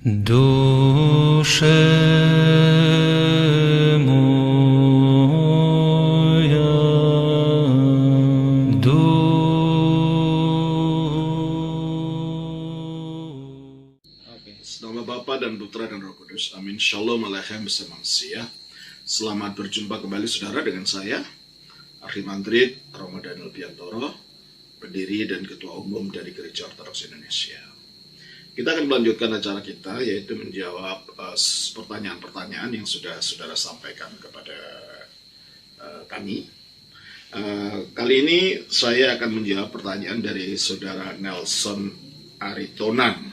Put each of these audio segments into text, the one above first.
Duszę moja, Oke, nama Bapa dan Putra dan Roh Kudus. Amin. Shalom Aleichem Besemangsia. Selamat berjumpa kembali saudara dengan saya, Arhimandrit Romo Daniel Biantoro, pendiri dan Ketua Umum dari Gereja Ortodoks Indonesia. Kita akan melanjutkan acara kita, yaitu menjawab pertanyaan-pertanyaan yang sudah saudara sampaikan kepada kami. Kali ini saya akan menjawab pertanyaan dari saudara Nelson Aritonan.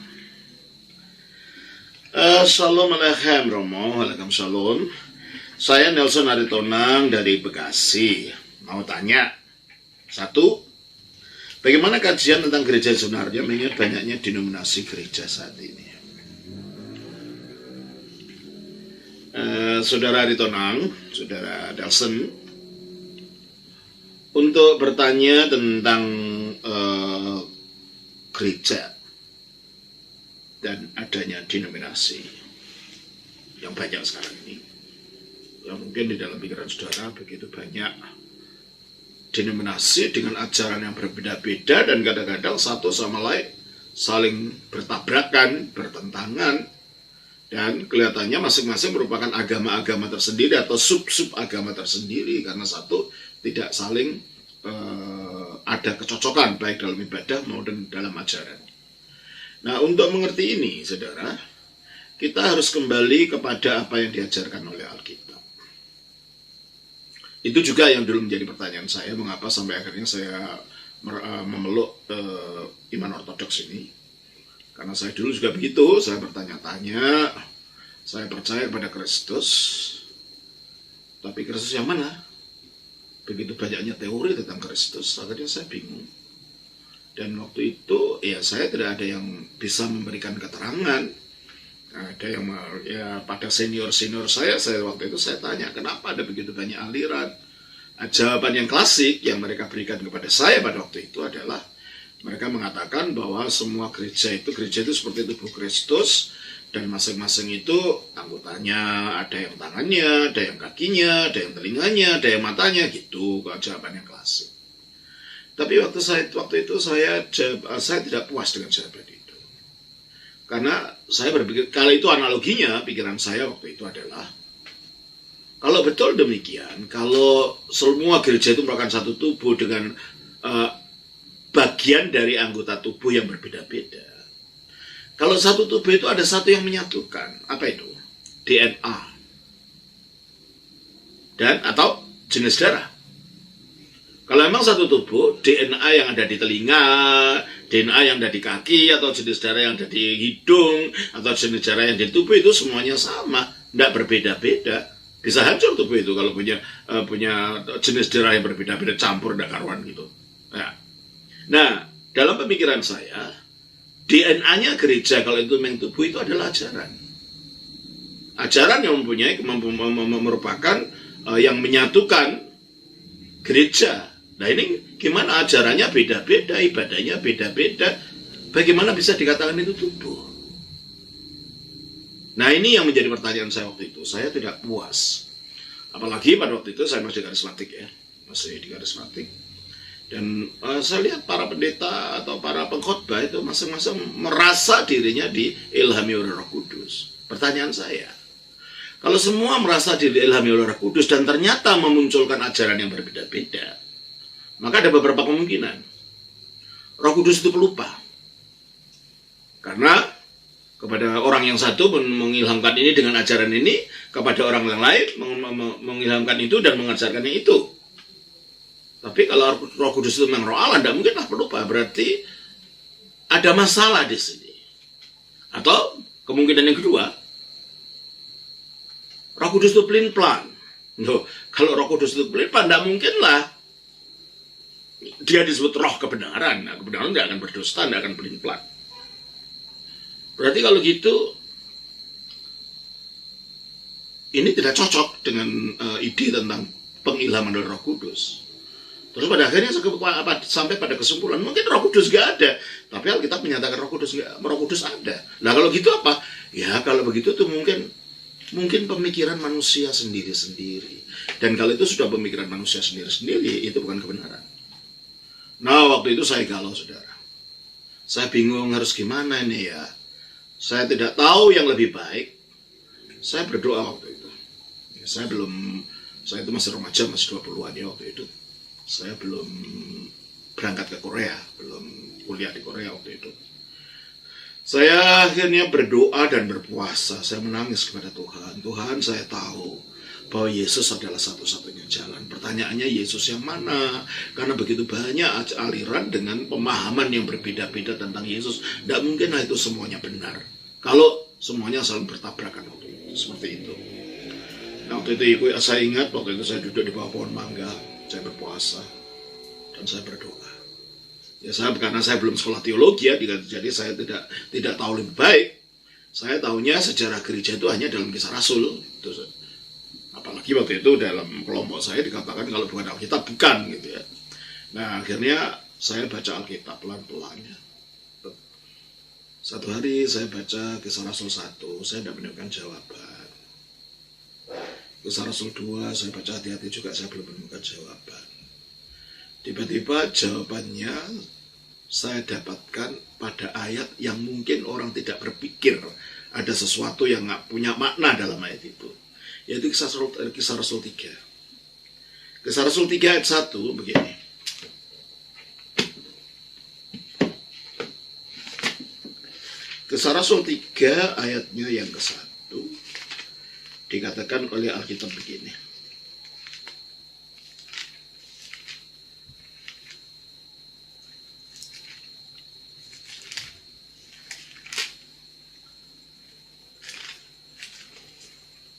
Shalom Aleichem Romo, Aleichem Shalom. Saya Nelson Aritonang dari Bekasi. Mau tanya, satu, bagaimana kajian tentang gereja sebenarnya mengingat banyaknya denominasi gereja saat ini? Saudara Aritonang, Saudara Nelson, untuk bertanya tentang gereja dan adanya denominasi yang banyak sekarang ini, yang mungkin di dalam pikiran saudara begitu banyak denominasi dengan ajaran yang berbeda-beda dan kadang-kadang satu sama lain saling bertabrakan, bertentangan, dan kelihatannya masing-masing merupakan agama-agama tersendiri atau sub-sub agama tersendiri karena satu tidak saling ada kecocokan baik dalam ibadah maupun dalam ajaran. Nah, untuk mengerti ini, saudara, kita harus kembali kepada apa yang diajarkan oleh Alkitab. Itu juga yang dulu menjadi pertanyaan saya, mengapa sampai akhirnya saya memeluk iman ortodoks ini. Karena saya dulu juga begitu, saya bertanya-tanya, saya percaya pada Kristus, tapi Kristus yang mana? Begitu banyaknya teori tentang Kristus, akhirnya saya bingung. Dan waktu itu, ya saya tidak ada yang bisa memberikan keterangan. Ada yang ya pada senior-senior saya waktu itu saya tanya, kenapa ada begitu banyak aliran? Jawaban yang klasik yang mereka berikan kepada saya pada waktu itu adalah mereka mengatakan bahwa semua gereja itu seperti tubuh Kristus dan masing-masing itu anggotanya, ada yang tangannya, ada yang kakinya, ada yang telinganya, ada yang matanya, gitu. Jawaban yang klasik. Tapi waktu itu saya tidak puas dengan jawaban itu. Karena saya berpikir, kalau itu analoginya, pikiran saya waktu itu adalah, kalau betul demikian, kalau semua gereja itu merupakan satu tubuh dengan bagian dari anggota tubuh yang berbeda-beda. Kalau satu tubuh itu ada satu yang menyatukan, apa itu? DNA. Dan atau jenis darah. Kalau memang satu tubuh, DNA yang ada di telinga, DNA yang ada di kaki, atau jenis darah yang ada di hidung, atau jenis darah yang di tubuh itu semuanya sama, tidak berbeda-beda. Bisa hancur tubuh itu kalau punya jenis darah yang berbeda-beda, campur, tidak karuan gitu. Nah, dalam pemikiran saya, DNA-nya gereja kalau itu memang tubuh itu adalah ajaran. Ajaran yang merupakan yang menyatukan gereja. Nah ini gimana ajarannya beda-beda, ibadahnya beda-beda, bagaimana bisa dikatakan itu tubuh? Nah ini yang menjadi pertanyaan saya waktu itu. Saya tidak puas, apalagi pada waktu itu saya masih karismatik ya, masih di karismatik. Dan saya lihat para pendeta atau para pengkhotbah itu masing-masing merasa dirinya diilhami oleh Roh Kudus. Pertanyaan saya, kalau semua merasa diilhami oleh Roh Kudus dan ternyata memunculkan ajaran yang berbeda-beda, maka ada beberapa kemungkinan. Roh Kudus itu pelupa. Karena kepada orang yang satu mengilhamkan ini dengan ajaran ini, kepada orang yang lain mengilhamkan itu dan mengajarkannya itu. Tapi kalau Roh Kudus itu memang Roh Allah, tidak mungkinlah pelupa. Berarti ada masalah di sini. Atau kemungkinan yang kedua, Roh Kudus itu pelin-pelan. Kalau Roh Kudus itu pelin-pelan, tidak mungkinlah dia disebut roh kebenaran. Nah, kebenaran tidak akan berdusta, tidak akan pelin-pelan. Berarti kalau gitu, ini tidak cocok dengan ide tentang pengilhaman oleh Roh Kudus. Terus pada akhirnya sampai pada kesimpulan, mungkin Roh Kudus gak ada, tapi Alkitab menyatakan Roh Kudus ada. Nah kalau gitu apa? Ya kalau begitu tuh mungkin pemikiran manusia sendiri-sendiri. Dan kalau itu sudah pemikiran manusia sendiri-sendiri, itu bukan kebenaran. Nah waktu itu saya galau, saudara. Saya bingung harus gimana ini ya. Saya tidak tahu yang lebih baik. Saya berdoa waktu itu. Saya itu masih remaja, masih 20-an ya waktu itu. Saya belum berangkat ke Korea, belum kuliah di Korea waktu itu. Saya akhirnya berdoa dan berpuasa. Saya menangis kepada Tuhan. Tuhan, saya tahu bahwa Yesus adalah satu-satunya jalan. Pertanyaannya Yesus yang mana? Karena begitu banyak aliran dengan pemahaman yang berbeda-beda tentang Yesus. Tidak mungkinlah itu semuanya benar. Kalau semuanya saling bertabrakan waktu itu. Seperti itu. Nah, waktu itu saya ingat, waktu itu saya duduk di bawah pohon mangga. Saya berpuasa dan saya berdoa. Ya karena saya belum sekolah teologi ya, jadi saya tidak tahu lebih baik. Saya tahunya sejarah gereja itu hanya dalam Kisah Rasul. Apalagi waktu itu dalam kelompok saya dikatakan kalau bukan Alkitab bukan gitu ya. Nah akhirnya saya baca Alkitab pelan-pelan ya. Satu hari saya baca Kisah Rasul 1, saya tidak menemukan jawaban. Kisah Rasul 2, saya baca hati-hati juga, saya belum menemukan jawaban. Tiba-tiba jawabannya saya dapatkan pada ayat yang mungkin orang tidak berpikir ada sesuatu yang nggak punya makna dalam ayat itu. Yaitu Kisah Rasul 3. Kisah Rasul 3 ayat 1 begini. Kisah Rasul 3 ayatnya yang ke-1. Dikatakan oleh Alkitab begini.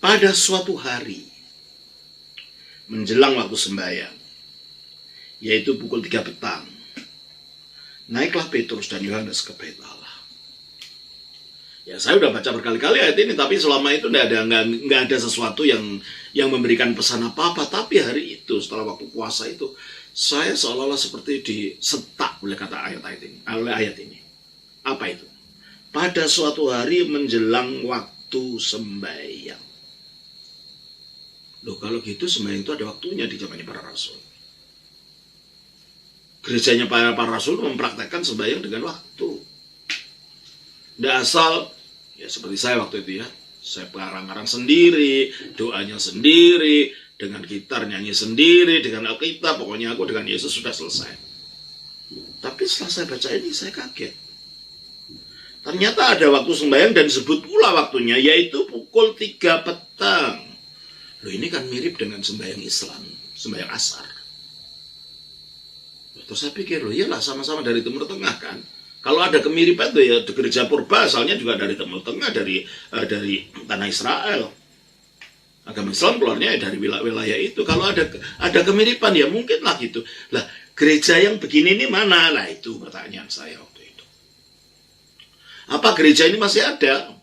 Pada suatu hari, menjelang waktu sembahyang, yaitu pukul 3 petang, naiklah Petrus dan Yohanes ke bait Allah. Ya saya udah baca berkali-kali ayat ini, tapi selama itu nggak ada sesuatu yang memberikan pesan apa-apa. Tapi hari itu setelah waktu puasa itu, saya seolah-olah seperti disetak oleh kata ayat ini. Apa itu? Pada suatu hari menjelang waktu sembahyang. Loh kalau gitu sembahyang itu ada waktunya di zamannya para rasul. Gerejanya para rasul mempraktekkan sembahyang dengan waktu. Tidak asal, ya seperti saya waktu itu ya, saya pengarang-arang sendiri, doanya sendiri, dengan gitar nyanyi sendiri, dengan Alkitab, pokoknya aku dengan Yesus sudah selesai. Tapi setelah saya baca ini, saya kaget. Ternyata ada waktu sembahyang dan disebut pula waktunya, yaitu pukul 3 petang. Loh ini kan mirip dengan sembahyang Islam, sembahyang Ashar. Terus saya pikir, loh iyalah sama-sama dari Timur Tengah kan. Kalau ada kemiripan tuh ya, gereja purba asalnya juga dari Timur Tengah, dari tanah Israel. Agama Islam keluarnya dari wilayah itu. Kalau ada kemiripan ya mungkin lah gitu. Lah gereja yang begini ini mana? Lah itu pertanyaan saya waktu itu. Apa gereja ini masih ada?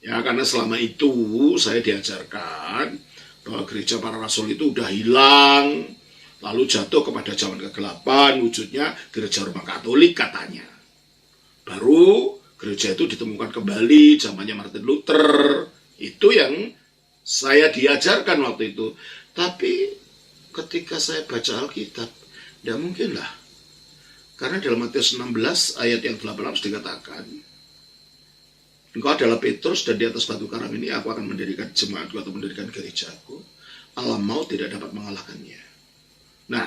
Ya karena selama itu saya diajarkan bahwa gereja para rasul itu udah hilang, lalu jatuh kepada zaman kegelapan, wujudnya gereja Roma Katolik katanya. Baru gereja itu ditemukan kembali zamannya Martin Luther. Itu yang saya diajarkan waktu itu. Tapi ketika saya baca Alkitab, tidak mungkin lah. Karena dalam Matius 16 ayat yang 18 dikatakan, engkau adalah Petrus dan di atas batu karang ini aku akan mendirikan jemaatku atau mendirikan gerejaku. Alam maut tidak dapat mengalahkannya. Nah,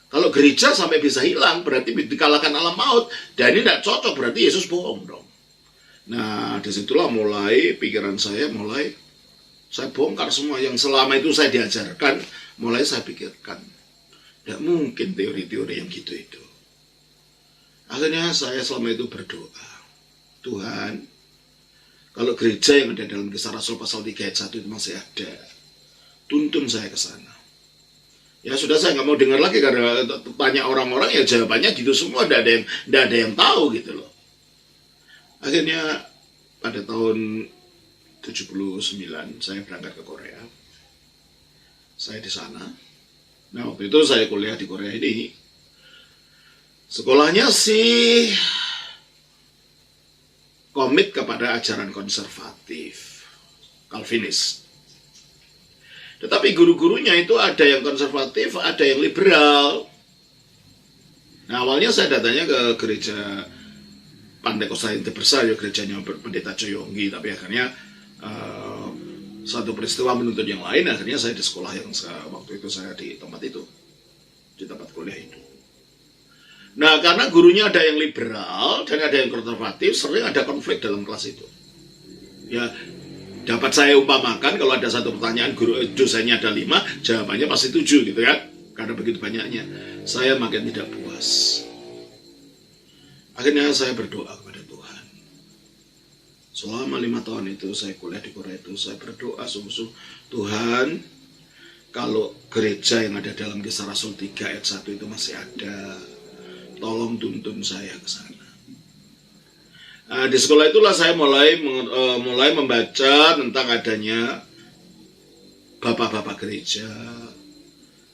kalau gereja sampai bisa hilang, berarti dikalahkan alam maut. Dan ini tidak cocok, berarti Yesus bohong dong. Nah, disitulah mulai pikiran saya, saya bongkar semua yang selama itu saya diajarkan, mulai saya pikirkan. Tidak mungkin teori-teori yang gitu itu. Akhirnya saya selama itu berdoa. Tuhan, kalau gereja yang ada dalam Kisah Rasul pasal 3 ayat 1 itu masih ada, tuntun saya ke sana. Ya sudah saya nggak mau dengar lagi karena tanya orang-orang ya jawabannya gitu semua, tidak ada yang tahu gitu loh. Akhirnya pada tahun 79 saya berangkat ke Korea. Saya di sana Nah, waktu itu saya kuliah di Korea ini. Sekolahnya sih komit kepada ajaran konservatif, Calvinis. Tetapi guru-gurunya itu ada yang konservatif, ada yang liberal. Nah, awalnya saya datangnya ke gereja Pantekosta Interbesar, ya gerejanya Pendeta Joyonggi, tapi akhirnya satu peristiwa menuntut yang lain, akhirnya saya di sekolah yang waktu itu saya di tempat itu, di tempat kuliah itu. Nah, karena gurunya ada yang liberal dan ada yang konservatif, sering ada konflik dalam kelas itu. Ya, dapat saya umpamakan kalau ada satu pertanyaan dosennya ada 5, jawabannya pasti 7 gitu kan. Karena begitu banyaknya, saya makin tidak puas. Akhirnya saya berdoa kepada Tuhan. Selama 5 tahun itu saya kuliah di Korea itu, saya berdoa sungguh-sungguh, Tuhan, kalau gereja yang ada dalam Kisah Rasul 3 ayat 1 itu masih ada, tolong tuntun saya ke sana. Nah, di sekolah itulah saya mulai membaca tentang adanya bapak-bapak gereja.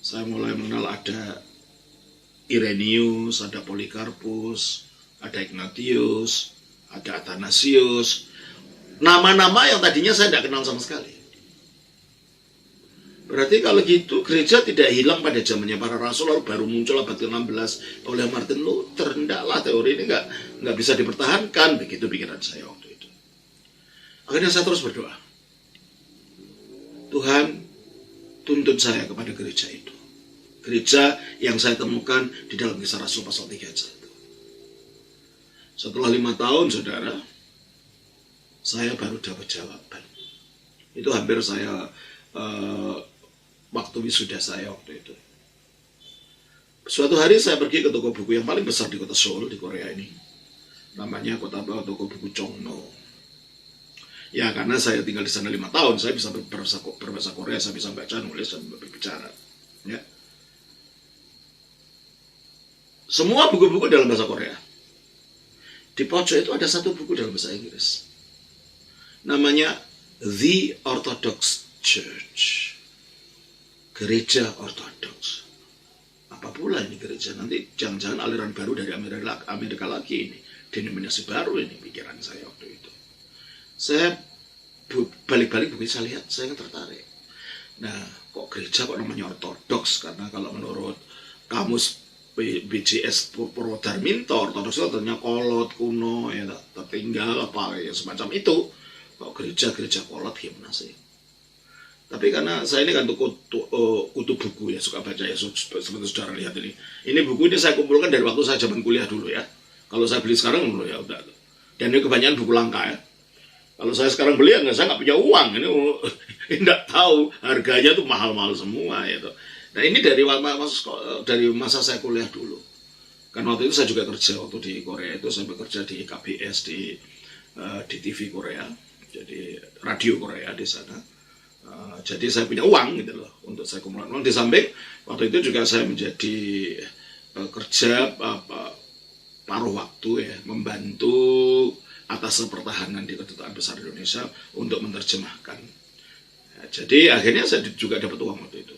Saya mulai mengenal ada Irenaeus, ada Polikarpus, ada Ignatius, ada Athanasius. Nama-nama yang tadinya saya tidak kenal sama sekali. Berarti kalau gitu gereja tidak hilang pada zamannya para rasul lalu baru muncul abad ke-16 oleh Martin Luther. Hendaklah teori ini nggak bisa dipertahankan, begitu pikiran saya waktu itu. Akhirnya saya terus berdoa, Tuhan, tuntun saya kepada gereja itu, gereja yang saya temukan di dalam Kisah Rasul pasal 3 ayat 1. Setelah 5 tahun, saudara, saya baru dapat jawaban. Itu hampir saya waktu wisuda saya waktu itu. Suatu hari saya pergi ke toko buku yang paling besar di kota Seoul di Korea ini. Namanya toko buku Chongno. Ya, karena saya tinggal di sana 5 tahun, saya bisa berbahasa Korea, saya bisa baca, nulis, dan berbicara. Ya. Semua buku-buku dalam bahasa Korea. Di pojok itu ada satu buku dalam bahasa Inggris. Namanya The Orthodox Church. Gereja Ortodoks. Apa pula ini gereja? Nanti jangan-jangan aliran baru dari Amerika lagi ini. Denominasi baru ini, pikiran saya waktu itu. Saya balik-balik begitu saya lihat, saya tertarik. Nah, kok gereja kok namanya Ortodoks? Karena kalau menurut kamus BJS Purwodarminto, Ortodoks itu artinya kolot, kuno, ya, tertinggal, apa ya semacam itu. Kok gereja kolot gimana sih? Tapi karena saya ini kan kutu buku ya, suka baca ya, seperti saudara lihat ini. Ini buku ini saya kumpulkan dari waktu saya zaman kuliah dulu ya. Kalau saya beli sekarang ya udah. Dan ini kebanyakan buku langka ya. Kalau saya sekarang beli, saya nggak punya uang. Ini nggak tahu harganya tuh mahal-mahal semua ya. Nah, ini dari masa saya kuliah dulu. Kan waktu itu saya juga kerja waktu di Korea itu, saya bekerja di KBS di TV Korea, jadi radio Korea di sana. Jadi saya punya uang gitu loh untuk saya kumpulkan uang. Di samping waktu itu juga saya menjadi kerja paruh waktu ya, membantu atas pertahanan di Kedutaan Besar Indonesia untuk menerjemahkan. Ya, jadi akhirnya saya juga dapat uang waktu itu.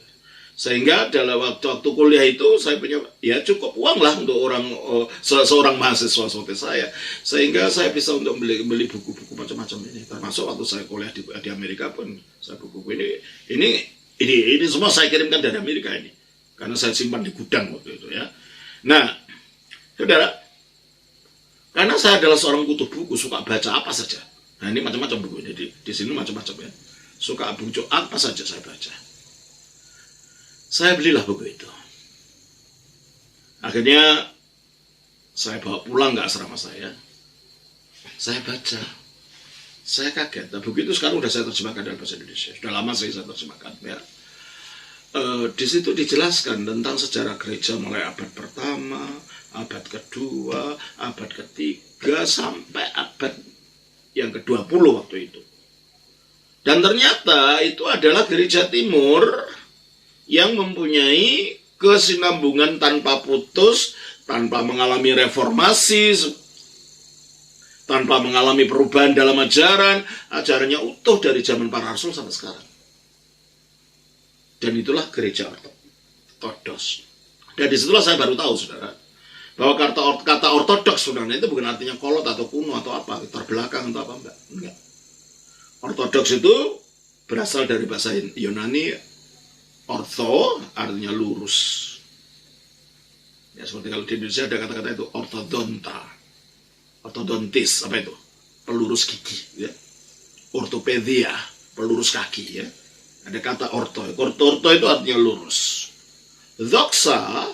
Sehingga dalam waktu kuliah itu saya punya ya cukup uang lah untuk seorang mahasiswa seperti saya. Sehingga saya bisa untuk beli buku-buku macam-macam ini. Termasuk waktu saya kuliah di Amerika pun saya buku-buku ini semua saya kirimkan dari Amerika ini. Karena saya simpan di gudang waktu itu ya. Nah, saudara, karena saya adalah seorang kutu buku, suka baca apa saja. Nah, ini macam-macam buku ini di sini macam-macam ya. Suka buku apa saja saya baca. Saya belilah buku itu. Akhirnya saya bawa pulang ke asrama saya. Saya baca. Saya kaget. Nah, buku itu sekarang sudah saya terjemahkan dalam bahasa Indonesia. Sudah lama saya terjemahkan. Ya. Di situ dijelaskan tentang sejarah gereja mulai abad pertama, abad kedua, abad ketiga, sampai abad yang ke-20 waktu itu. Dan ternyata itu adalah gereja timur yang mempunyai kesinambungan tanpa putus, tanpa mengalami reformasi, tanpa mengalami perubahan dalam ajarannya utuh dari zaman para rasul sampai sekarang. Dan itulah gereja ortodoks. Dan disitulah saya baru tahu, saudara, bahwa kata ortodoks sebenarnya itu bukan artinya kolot atau kuno atau apa, terbelakang atau apa, enggak. Ortodoks itu berasal dari bahasa Yunani ortho, artinya lurus. Ya, seperti kalau di Indonesia ada kata-kata itu ortodonta, ortodontis, apa itu? Pelurus gigi, ya. Ortopedia, pelurus kaki, ya. Ada kata orto itu artinya lurus. Doxa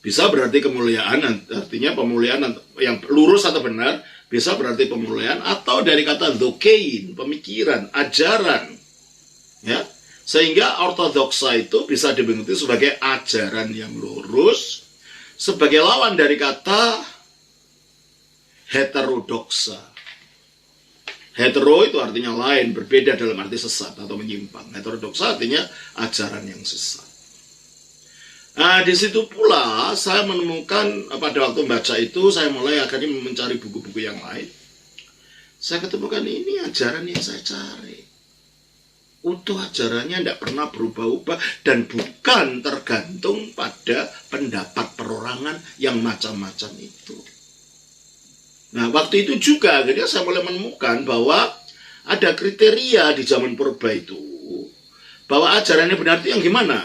bisa berarti kemuliaan, artinya pemuliaan yang lurus atau benar, bisa berarti pemuliaan, atau dari kata dokein, pemikiran, ajaran, ya. Sehingga ortodoxa itu bisa dimengerti sebagai ajaran yang lurus, sebagai lawan dari kata heterodoxa. Hetero itu artinya lain, berbeda dalam arti sesat atau menyimpang. Heterodoxa artinya ajaran yang sesat. Nah, di situ pula saya menemukan pada waktu membaca itu, saya mulai akhirnya mencari buku-buku yang lain. Saya ketemukan ini ajaran yang saya cari. Utuh ajarannya tidak pernah berubah-ubah dan bukan tergantung pada pendapat perorangan yang macam-macam itu. Nah, waktu itu juga akhirnya saya mulai menemukan bahwa ada kriteria di zaman purba itu, bahwa ajaran yang benar itu yang gimana?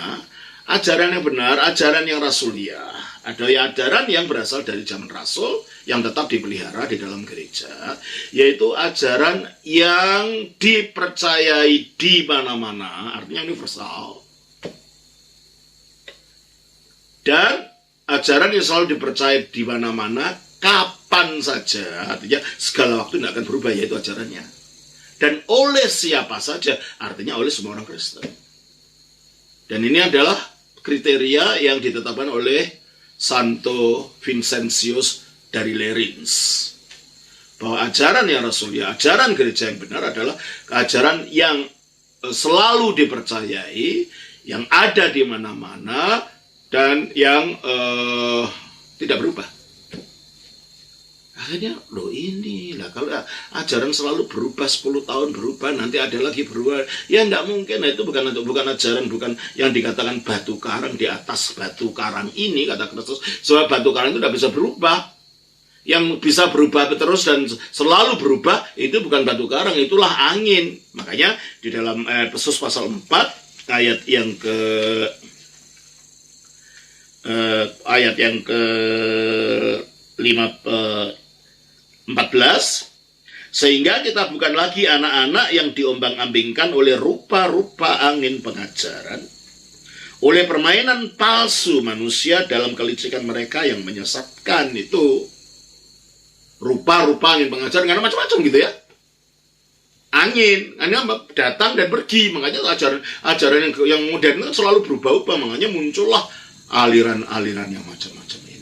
Ajaran yang benar, ajaran yang rasuliah. Ada ajaran yang berasal dari zaman rasul yang tetap dipelihara di dalam gereja, yaitu ajaran yang dipercayai di mana-mana, artinya universal. Dan ajaran yang selalu dipercayai di mana-mana, kapan saja, artinya segala waktu tidak akan berubah, yaitu ajarannya. Dan oleh siapa saja, artinya oleh semua orang Kristen. Dan ini adalah kriteria yang ditetapkan oleh Santo Vincentius dari Lerins, bahwa ajaran yang rasuliah, ajaran gereja yang benar adalah ajaran yang selalu dipercayai, yang ada di mana-mana, dan yang tidak berubah. Akhirnya, loh inilah, kalau ajaran selalu berubah, 10 tahun berubah, nanti ada lagi berubah. Ya tidak mungkin, itu bukan ajaran, bukan yang dikatakan batu karang di atas batu karang ini, kata Kristus. Sebab batu karang itu tidak bisa berubah. Yang bisa berubah terus dan selalu berubah, itu bukan batu karang, itulah angin. Makanya di dalam Efesus pasal 4, ayat yang ke 14, sehingga kita bukan lagi anak-anak yang diombang-ambingkan oleh rupa-rupa angin pengajaran, oleh permainan palsu manusia dalam kelicikan mereka yang menyesatkan. Itu rupa-rupa angin pengajaran, karena macam-macam gitu ya. Angin datang dan pergi, makanya ajaran yang modern kan selalu berubah-ubah, makanya muncullah aliran-aliran yang macam-macam ini.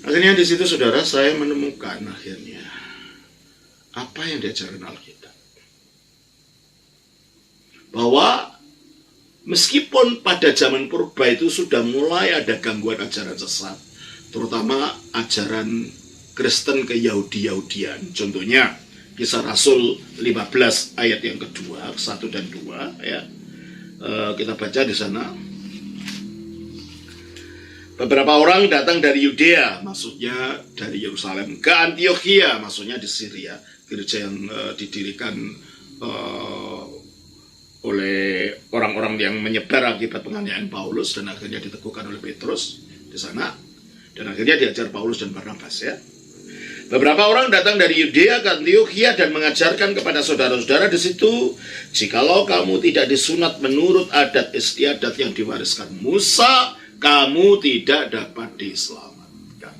Akhirnya di situ, saudara, saya menemukan akhirnya apa yang diajarkan Alkitab, bahwa meskipun pada zaman purba itu sudah mulai ada gangguan ajaran sesat, terutama ajaran Kristen ke Yahudi-Yahudian. Contohnya Kisah Rasul 15 ayat yang kedua, 1 dan 2 ya. Kita baca di sana. Beberapa orang datang dari Yudea, maksudnya dari Yerusalem, ke Antiokhia, maksudnya di Syria, gereja yang didirikan oleh orang-orang yang menyebar akibat penganiayaan Paulus dan akhirnya diteguhkan oleh Petrus di sana, dan akhirnya diajar Paulus dan Barnabas ya. Beberapa orang datang dari Yudea ke Antiokhia dan mengajarkan kepada saudara-saudara di situ, jikalau kamu tidak disunat menurut adat istiadat yang diwariskan Musa, kamu tidak dapat diselamatkan.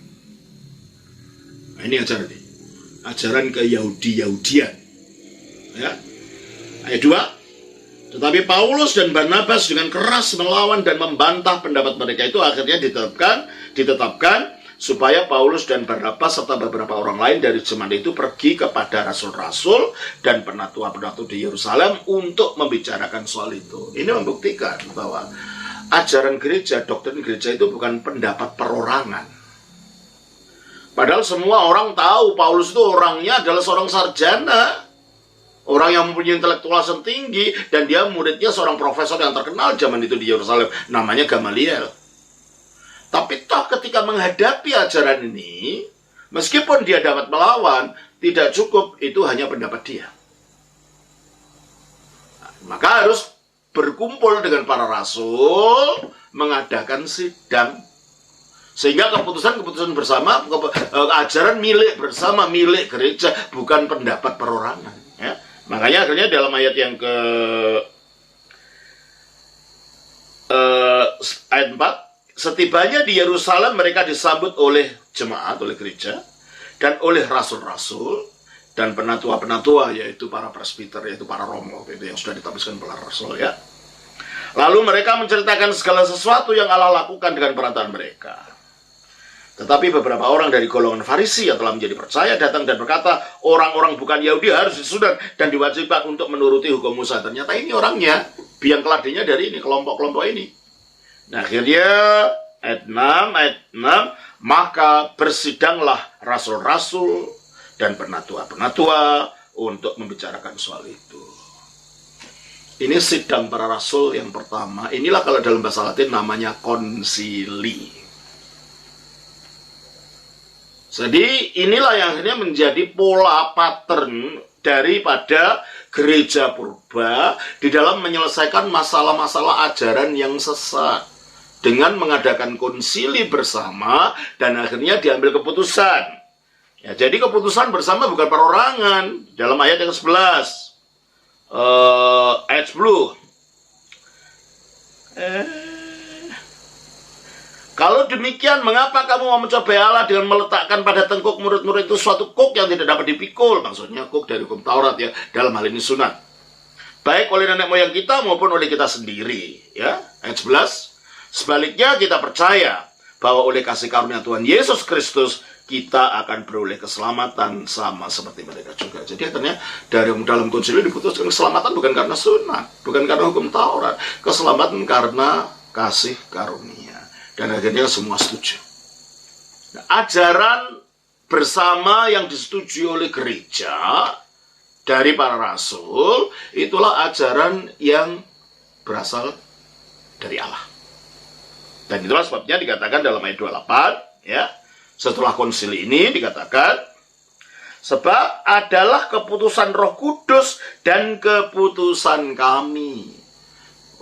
Nah, ini ajaran ke Yahudi-Yahudian. Ya. Ayat 2. Tetapi Paulus dan Barnabas dengan keras melawan dan membantah pendapat mereka itu, akhirnya ditetapkan supaya Paulus dan Barnabas serta beberapa orang lain dari jemaat itu pergi kepada rasul-rasul dan penatua-penatua di Yerusalem untuk membicarakan soal itu. Ini membuktikan bahwa ajaran gereja, doktrin gereja itu bukan pendapat perorangan. Padahal semua orang tahu Paulus itu orangnya adalah seorang sarjana. Orang yang mempunyai intelektualitas yang tinggi, dan dia muridnya seorang profesor yang terkenal zaman itu di Yerusalem, namanya Gamaliel. Tapi toh ketika menghadapi ajaran ini, meskipun dia dapat melawan, tidak cukup, itu hanya pendapat dia. Maka harus berkumpul dengan para rasul, mengadakan sidang. Sehingga keputusan-keputusan bersama, ajaran milik bersama, milik gereja, bukan pendapat perorangan. Ya. Makanya akhirnya dalam ayat yang ayat 4, setibanya di Yerusalem mereka disambut oleh jemaat, oleh gereja, dan oleh rasul-rasul, dan penatua-penatua, yaitu para presbiter, yaitu para romo, itu yang sudah ditapiskan para rasul, ya. Lalu mereka menceritakan segala sesuatu yang Allah lakukan dengan perantaraan mereka. Tetapi beberapa orang dari golongan Farisi yang telah menjadi percaya datang dan berkata, orang-orang bukan Yahudi harus disunat dan diwajibkan untuk menuruti hukum Musa. Ternyata ini orangnya, biang keladinya dari ini, kelompok-kelompok ini. Nah, akhirnya ayat 6, maka bersidanglah rasul-rasul dan penatua-penatua untuk membicarakan soal itu. Ini sidang para rasul yang pertama. Inilah kalau dalam bahasa Latin namanya konsili. Jadi inilah yang akhirnya menjadi pola pattern daripada gereja purba di dalam menyelesaikan masalah-masalah ajaran yang sesat dengan mengadakan konsili bersama dan akhirnya diambil keputusan. Ya, jadi keputusan bersama bukan perorangan. Dalam ayat yang ke-11, ayat 10. Kalau demikian, mengapa kamu mau mencobai Allah dengan meletakkan pada tengkuk murid-murid itu suatu kuk yang tidak dapat dipikul? Maksudnya kuk dari hukum Taurat, ya, dalam hal ini sunat. Baik oleh nenek moyang kita maupun oleh kita sendiri. Ya, ayat 11. Sebaliknya kita percaya bahwa oleh kasih karunia Tuhan Yesus Kristus kita akan beroleh keselamatan sama seperti mereka juga. Jadi akhirnya dalam konsili diputuskan keselamatan bukan karena sunat, bukan karena hukum Taurat, keselamatan karena kasih karunia. Dan akhirnya semua setuju. Nah, ajaran bersama yang disetujui oleh gereja dari para rasul, itulah ajaran yang berasal dari Allah. Dan itulah sebabnya dikatakan dalam ayat 28, ya, setelah konsili ini dikatakan, sebab adalah keputusan Roh Kudus dan keputusan kami.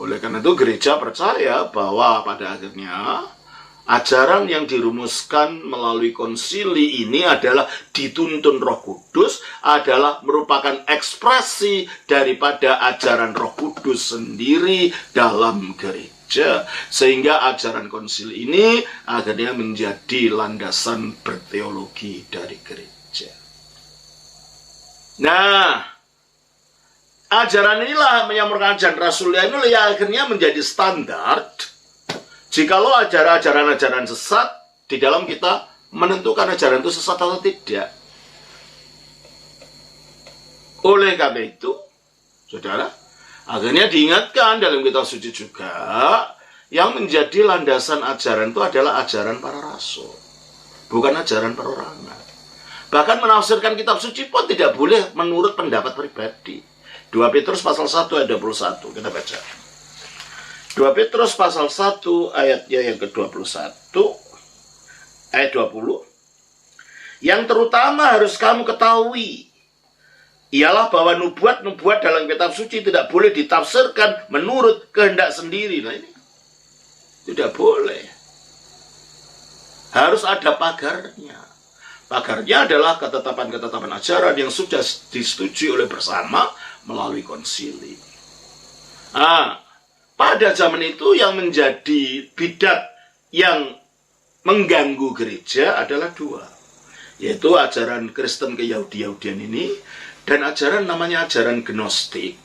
Oleh karena itu gereja percaya bahwa pada akhirnya ajaran yang dirumuskan melalui konsili ini adalah dituntun Roh Kudus, adalah merupakan ekspresi daripada ajaran Roh Kudus sendiri dalam gereja. Sehingga ajaran konsili ini akhirnya menjadi landasan berteologi dari gereja. Nah, ajaran inilah yang merupakan ajaran Rasuliah ini yang akhirnya menjadi standar jikalau ajaran-ajaran sesat di dalam kita menentukan ajaran itu sesat atau tidak. Oleh karena itu, saudara, akhirnya diingatkan dalam kitab suci juga yang menjadi landasan ajaran itu adalah ajaran para rasul, bukan ajaran perorangan. Bahkan menafsirkan kitab suci pun tidak boleh menurut pendapat pribadi. 2 Petrus pasal 1 ayat 21, kita baca. 2 Petrus pasal 1 ayatnya yang ke-21, ayat 20. Yang terutama harus kamu ketahui, ialah bahwa nubuat-nubuat dalam kitab suci tidak boleh ditafsirkan menurut kehendak sendiri. Nah ini tidak boleh. Harus ada pagarnya. Pagarnya adalah ketetapan-ketetapan ajaran yang sudah disetujui oleh bersama melalui konsili. Pada zaman itu yang menjadi bidat yang mengganggu gereja adalah dua, yaitu ajaran Kristen ke-Yahudi-Yahudian ini dan ajaran namanya ajaran Gnostik,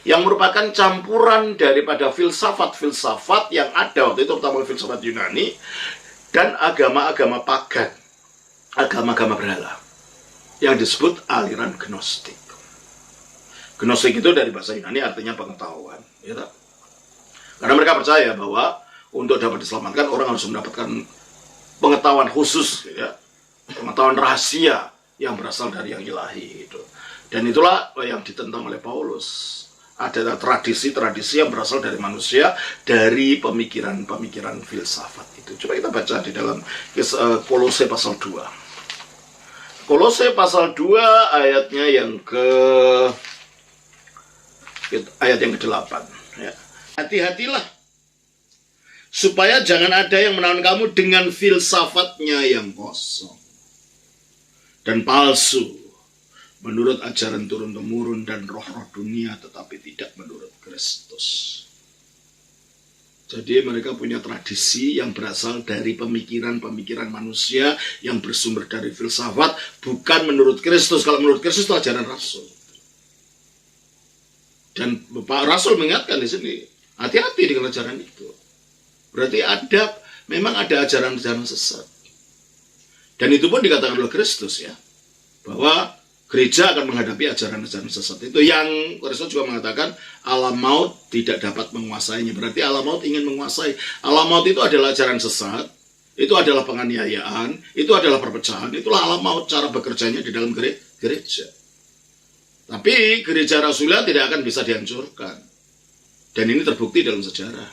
yang merupakan campuran daripada filsafat-filsafat yang ada waktu itu, terutama filsafat Yunani dan agama-agama pagan, agama-agama berhala yang disebut aliran Gnostik. Gnostik itu dari bahasa Yunani artinya pengetahuan, ya tak? Karena mereka percaya bahwa untuk dapat diselamatkan orang harus mendapatkan pengetahuan khusus, ya, pengetahuan rahasia yang berasal dari yang ilahi. Gitu. Dan itulah yang ditentang oleh Paulus. Ada tradisi-tradisi yang berasal dari manusia, dari pemikiran-pemikiran filsafat itu. Coba kita baca di dalam Kolose pasal 2. Kolose pasal 2 ayatnya yang ke-8. Ya. Hati-hatilah supaya jangan ada yang menawan kamu dengan filsafatnya yang kosong dan palsu, menurut ajaran turun-temurun dan roh-roh dunia, tetapi tidak menurut Kristus. Jadi mereka punya tradisi yang berasal dari pemikiran-pemikiran manusia yang bersumber dari filsafat, bukan menurut Kristus. Kalau menurut Kristus itu ajaran Rasul. Dan Bapak Rasul mengingatkan di sini, hati-hati dengan ajaran itu. Berarti memang ada ajaran-ajaran sesat. Dan itu pun dikatakan oleh Kristus ya, bahwa gereja akan menghadapi ajaran-ajaran sesat itu, yang Kristus juga mengatakan alam maut tidak dapat menguasainya. Berarti alam maut ingin menguasai. Alam maut itu adalah ajaran sesat, itu adalah penganiayaan, itu adalah perpecahan. Itulah alam maut, cara bekerjanya di dalam gereja. Tapi gereja Rasulia tidak akan bisa dihancurkan. Dan ini terbukti dalam sejarah.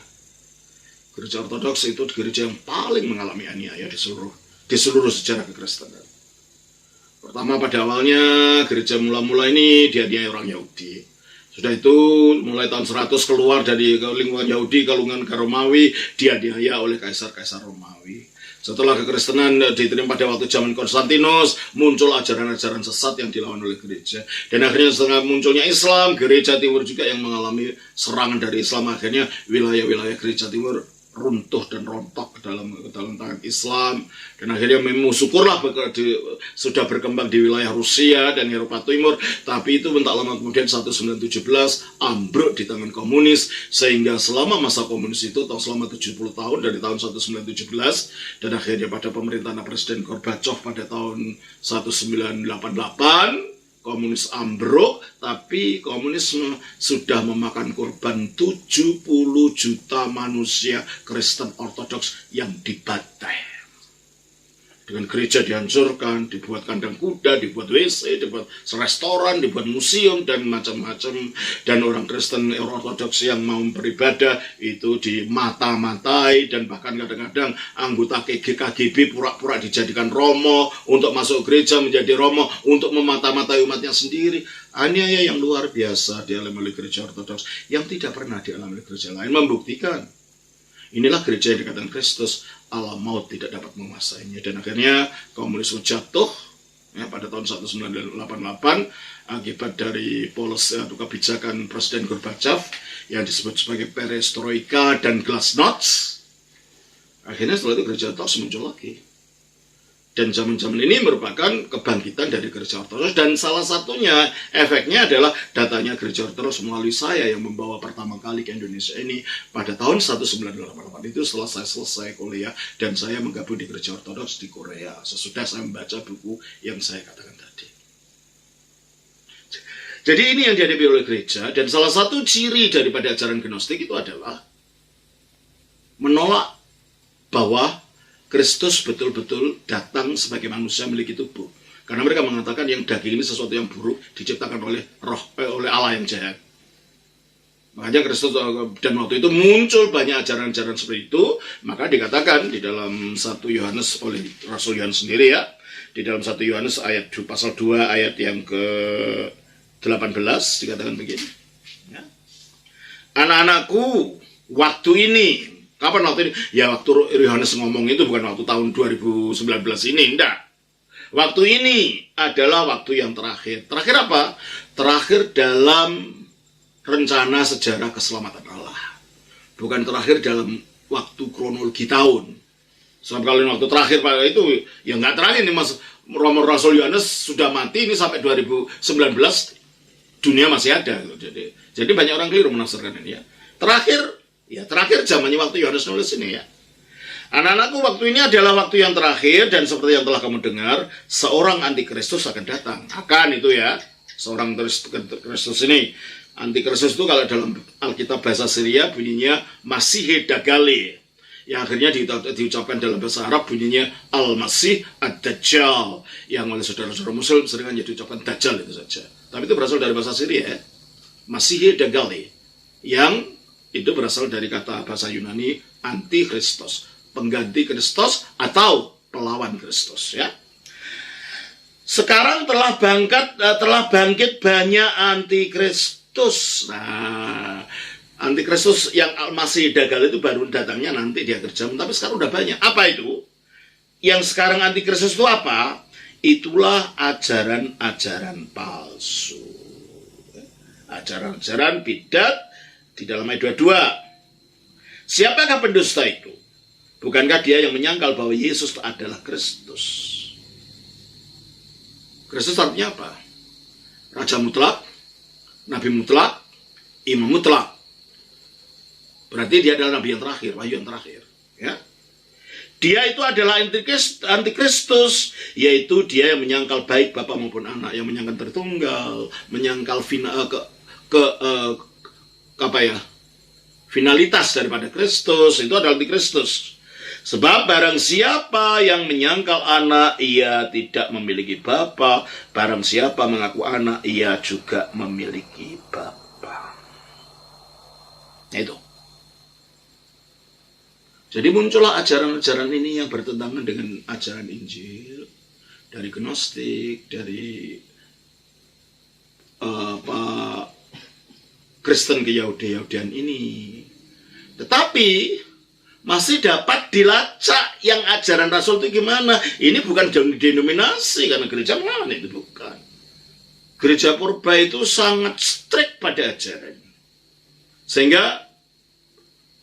Gereja Ortodoks itu gereja yang paling mengalami aniaya di seluruh sejarah kekristenan. Pertama, pada awalnya gereja mula-mula ini dianiaya orang Yahudi. Sudah itu mulai tahun 100 keluar dari lingkungan Yahudi ke lingkungan Romawi, dianiaya oleh kaisar-kaisar Romawi. Setelah kekristenan diterima pada waktu zaman Konstantinus, muncul ajaran-ajaran sesat yang dilawan oleh gereja. Dan akhirnya setelah munculnya Islam, gereja timur juga yang mengalami serangan dari Islam. Akhirnya wilayah-wilayah gereja timur runtuh dan rontok ke dalam tangan Islam. Dan akhirnya syukurlah sudah berkembang di wilayah Rusia dan Eropa Timur. Tapi itu bentak lama kemudian 1917 ambruk di tangan komunis, sehingga selama masa komunis itu selama 70 tahun dari tahun 1917 dan akhirnya pada pemerintahan Presiden Gorbachev pada tahun 1988 komunis ambruk, tapi komunisme sudah memakan korban 70 juta manusia Kristen Ortodoks yang dibantai. Dengan gereja dihancurkan, dibuat kandang kuda, dibuat WC, dibuat restoran, dibuat museum, dan macam-macam. Dan orang Kristen Ortodoks yang mau beribadah itu dimata-matai, dan bahkan kadang-kadang anggota KGB pura-pura dijadikan romo untuk masuk gereja menjadi romo untuk memata-matai umatnya sendiri. Aniaya yang luar biasa dialami oleh gereja Ortodoks yang tidak pernah dialami oleh gereja lain, membuktikan inilah gereja yang dikatakan Kristus, alam maut tidak dapat menguasainya. Dan akhirnya komunisme jatuh ya, pada tahun 1988 akibat dari policy atau kebijakan Presiden Gorbachev yang disebut sebagai perestroika dan glasnost. Akhirnya setelah itu gereja Ortodoks muncul lagi. Dan zaman-zaman ini merupakan kebangkitan dari gereja Ortodoks, dan salah satunya efeknya adalah datanya gereja Ortodoks melalui saya yang membawa pertama kali ke Indonesia ini pada tahun 1988 itu setelah saya selesai kuliah dan saya menggabung di gereja Ortodoks di Korea sesudah saya membaca buku yang saya katakan tadi. Jadi ini yang dihadapi oleh gereja, dan salah satu ciri daripada ajaran Gnostik itu adalah menolak bahwa Kristus betul-betul datang sebagai manusia memiliki tubuh. Karena mereka mengatakan yang daging ini sesuatu yang buruk, diciptakan oleh oleh Allah yang jahat. Makanya Kristus, dan waktu itu muncul banyak ajaran-ajaran seperti itu. Maka dikatakan di dalam 1 Yohanes oleh Rasul Yohanes sendiri ya, di dalam 1 Yohanes ayat pasal 2 ayat yang ke-18 dikatakan begini ya. Anak-anakku, waktu ini. Kapan waktu ini? Ya waktu Yohanes ngomong itu bukan waktu tahun 2019 ini, enggak. Waktu ini adalah waktu yang terakhir. Terakhir apa? Terakhir dalam rencana sejarah keselamatan Allah. Bukan terakhir dalam waktu kronologi tahun. Sebab kalau waktu terakhir Pak itu, ya enggak terakhir nih Mas. Rasul Yohanes sudah mati ini sampai 2019 dunia masih ada. Jadi banyak orang keliru menafsirkan ini ya. Terakhir zamannya waktu Yohanes nulis ini ya. Anak-anakku, waktu ini adalah waktu yang terakhir, dan seperti yang telah kamu dengar, seorang antikristus akan datang. Akan itu ya, seorang Kristus ini. Antikristus itu kalau dalam Alkitab bahasa Syria bunyinya Masih Dagale. yang akhirnya diucapkan dalam bahasa Arab bunyinya Al-Masih Ad-Dajjal, yang oleh saudara-saudara Muslim sering hanya diucapkan Dajjal itu saja. Tapi itu berasal dari bahasa Syria, Masih Dagali, yang itu berasal dari kata bahasa Yunani Antikristos, pengganti Kristus atau pelawan Kristus, ya. Sekarang telah bangkit banyak antikristus. Nah, antikristus yang masih dagal itu baru datangnya nanti di akhir zaman, tapi sekarang udah banyak. Apa itu? Yang sekarang antikristus itu apa? Itulah ajaran-ajaran palsu. Ajaran-ajaran bidat di dalam ayat 22. Siapakah pendusta itu? Bukankah dia yang menyangkal bahwa Yesus adalah Kristus? Kristus artinya apa? Raja mutlak, nabi mutlak, imam mutlak. Berarti dia adalah nabi yang terakhir, wahyu yang terakhir. Ya. Dia itu adalah antikristus, yaitu dia yang menyangkal baik Bapa maupun Anak, yang menyangkal Tritunggal, menyangkal finalitas daripada Kristus, itu adalah antikristus. Sebab barang siapa yang menyangkal Anak, ia tidak memiliki Bapa. Barang siapa mengaku Anak, ia juga memiliki Bapa. Nah itu. Jadi muncullah ajaran-ajaran ini yang bertentangan dengan ajaran Injil, dari Gnostik, dari Kristen Yahudian ini. Tetapi masih dapat dilacak yang ajaran Rasul itu gimana. Ini bukan denominasi, karena gereja mana itu bukan. Gereja purba itu sangat strict pada ajaran. Sehingga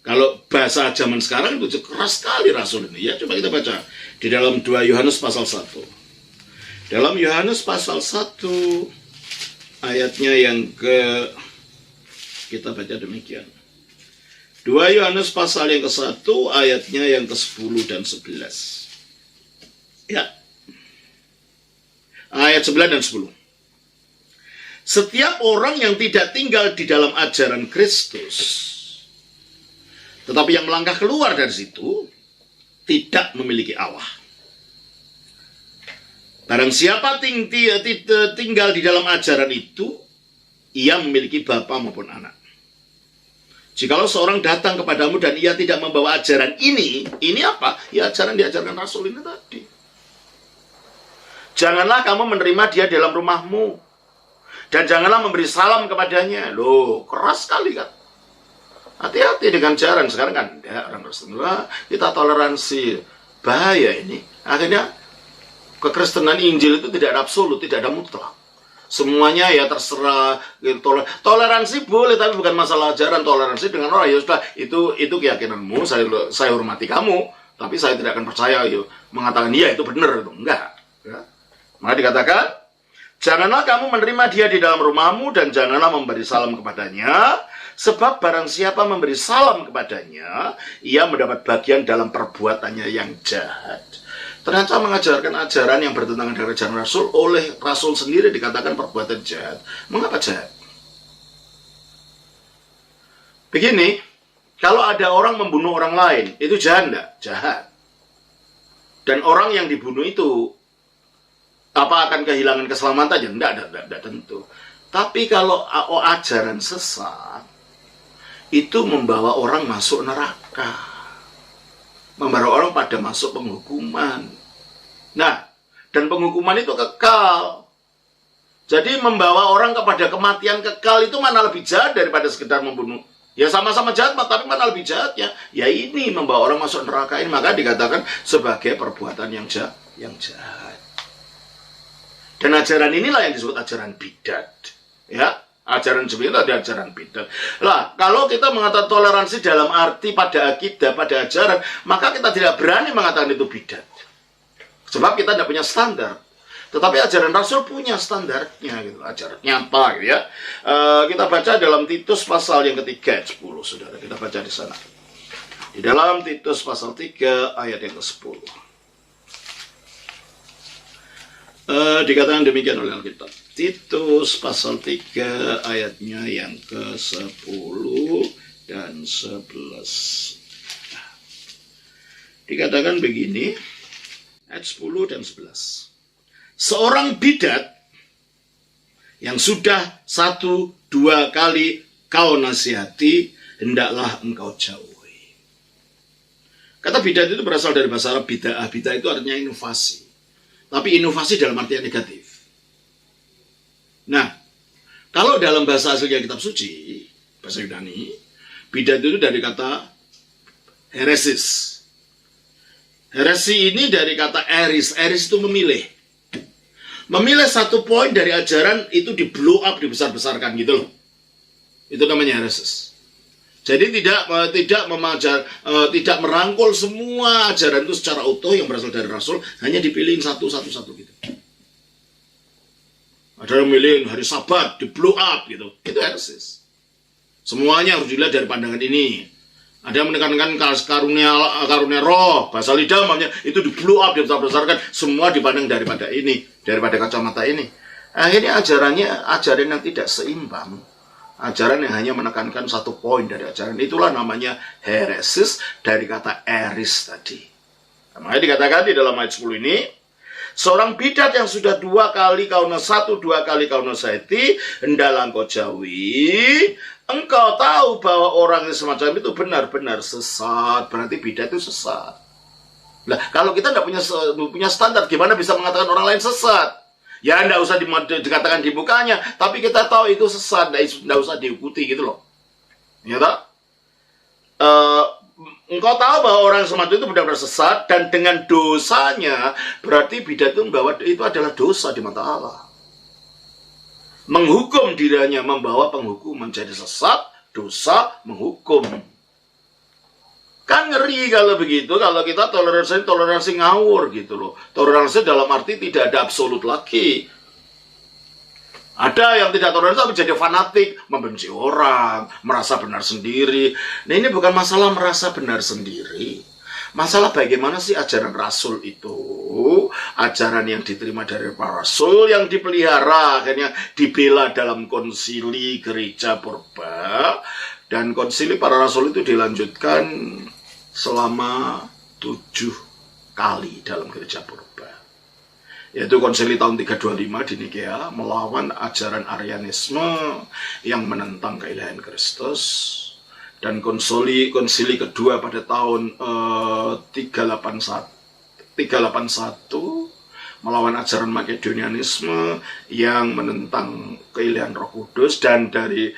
kalau bahasa zaman sekarang itu keras sekali Rasul ini. Ya, coba kita baca di dalam 2 Yohanes pasal 1. Dalam Yohanes pasal 1 ayatnya yang kita baca demikian. 2 Yohanes pasal yang ke-1 ayatnya yang ke-10 dan 11. Ya. Ayat 9 dan 10. Setiap orang yang tidak tinggal di dalam ajaran Kristus, tetapi yang melangkah keluar dari situ, tidak memiliki Allah. Barang siapa tinggal di dalam ajaran itu, ia memiliki Bapa maupun Anak. Jikalau seorang datang kepadamu dan ia tidak membawa ajaran ini apa? Ya ajaran diajarkan Rasul ini tadi. Janganlah kamu menerima dia dalam rumahmu. Dan janganlah memberi salam kepadanya. Loh, keras sekali kan? Hati-hati dengan ajaran. Sekarang kan ya, orang Kristen, kita toleransi. Bahaya ini. Akhirnya kekristenan Injil itu tidak ada absolut, tidak ada mutlak. Semuanya ya terserah gitu. Toleransi boleh, tapi bukan masalah ajaran. Toleransi dengan orang, ya sudah, itu keyakinanmu, saya hormati kamu, tapi saya tidak akan percaya mengatakan iya itu benar, itu enggak ya. Maka dikatakan, janganlah kamu menerima dia di dalam rumahmu, dan janganlah memberi salam kepadanya, sebab barang siapa memberi salam kepadanya, ia mendapat bagian dalam perbuatannya yang jahat. Ternyata mengajarkan ajaran yang bertentangan dengan ajaran Rasul, oleh Rasul sendiri dikatakan perbuatan jahat. Mengapa jahat? Begini, kalau ada orang membunuh orang lain, itu jahat enggak? Jahat. Dan orang yang dibunuh itu, apa akan kehilangan keselamatannya? Enggak tentu. Tapi kalau ajaran sesat, itu membawa orang masuk neraka. Membawa orang pada masuk penghukuman. Nah, dan penghukuman itu kekal. Jadi membawa orang kepada kematian kekal itu mana lebih jahat daripada sekedar membunuh. Ya sama-sama jahat, tapi mana lebih jahatnya? Ya ini membawa orang masuk neraka ini. Maka dikatakan sebagai perbuatan yang jahat. Dan ajaran inilah yang disebut ajaran bidat. Ya. Ajaran seperti itu ada ajaran bidat. Lah, kalau kita mengatakan toleransi dalam arti pada akidah, pada ajaran, maka kita tidak berani mengatakan itu bidat. Sebab kita tidak punya standar. Tetapi ajaran Rasul punya standarnya, gitu. Ajarannya apa, gitu ya. Kita baca dalam Titus pasal yang ketiga, ayat 10, saudara. Kita baca di sana. Di dalam Titus pasal 3, ayat yang ke-10. Dikatakan demikian oleh Alkitab. Titus pasal 3 ayatnya yang ke-10 dan 11. Dikatakan begini, ayat 10 dan 11. Seorang bidat yang sudah 1-2 kali kau nasihati, hendaklah engkau jauhi. Kata bidat itu berasal dari bahasa Arab bid'ah. Bid'ah itu artinya inovasi. Tapi inovasi dalam artian negatif. Nah, kalau dalam bahasa aslinya kitab suci, bahasa Yunani, bidat itu dari kata heresis. Heresi ini dari kata eris. Eris itu memilih. Memilih satu poin dari ajaran itu di blow up, dibesar-besarkan gitu loh. Itu namanya heresis. Jadi tidak merangkul semua ajaran itu secara utuh yang berasal dari Rasul, hanya dipilihin satu-satu gitu. Ada yang milihin hari Sabat di blow up gitu. Itu heresis. Semuanya harus dilihat dari pandangan ini. Ada yang menekankan karunia roh, bahasa lidah umpamanya itu di blow up, dibesar-besarkan, semua dipandang daripada kacamata ini. Akhirnya ajaran yang tidak seimbang, ajaran yang hanya menekankan satu poin dari ajaran. Itulah namanya heresis dari kata eris tadi. Makanya dikatakan di dalam ayat 10 ini, seorang bidat yang sudah 2 kali kau nasihati, hendaklah engkau jauhi. Engkau tahu bahwa orang yang semacam itu benar-benar sesat. Berarti bidat itu sesat. Nah, kalau kita tidak punya standar, gimana bisa mengatakan orang lain sesat? Ya, tidak usah dikatakan di mukanya, tapi kita tahu itu sesat, tidak usah diikuti gitu loh. Ya tak? Engkau tahu bahwa orang semacam itu benar-benar sesat, dan dengan dosanya, berarti bidat itu membawa itu adalah dosa di mata Allah. Menghukum dirinya, membawa penghukuman, jadi sesat, dosa, menghukum. Kan ngeri kalau begitu, kalau kita toleransi ngawur gitu loh. Toleransi dalam arti tidak ada absolut lagi. Ada yang tidak toleransi tapi jadi fanatik, membenci orang, merasa benar sendiri. Nah, ini bukan masalah merasa benar sendiri. Masalah bagaimana sih ajaran Rasul itu? Ajaran yang diterima dari para Rasul, yang dipelihara, akhirnya dibela dalam konsili gereja purba. Dan konsili para Rasul itu dilanjutkan selama 7 kali dalam gereja purba. Yaitu konsili tahun 325 di Nikea, melawan ajaran Arianisme yang menentang keilahian Kristus. Dan konsili kedua pada tahun 381 melawan ajaran Makedonianisme yang menentang keilahian Roh Kudus. Dan dari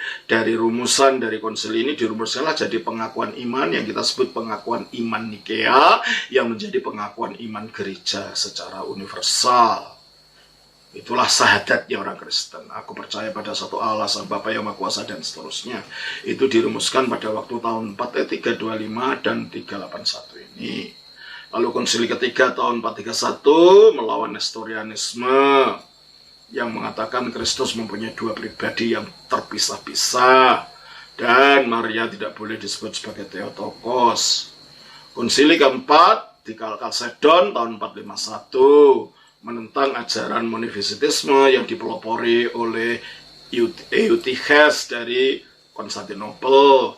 rumusan dari konsili ini dirumuskanlah jadi pengakuan iman yang kita sebut pengakuan iman Nikea, yang menjadi pengakuan iman gereja secara universal. Itulah syahadatnya orang Kristen. Aku percaya pada satu Allah, Sang Bapa yang Maha Kuasa, dan seterusnya. Itu dirumuskan pada waktu tahun 325 dan 381 ini. Lalu konsili ketiga tahun 431 melawan Nestorianisme yang mengatakan Kristus mempunyai 2 pribadi yang terpisah-pisah, dan Maria tidak boleh disebut sebagai Theotokos. Konsili keempat di Kalsedon tahun 451 menentang ajaran monofisitisme yang dipelopori oleh Eutyches dari Konstantinopel,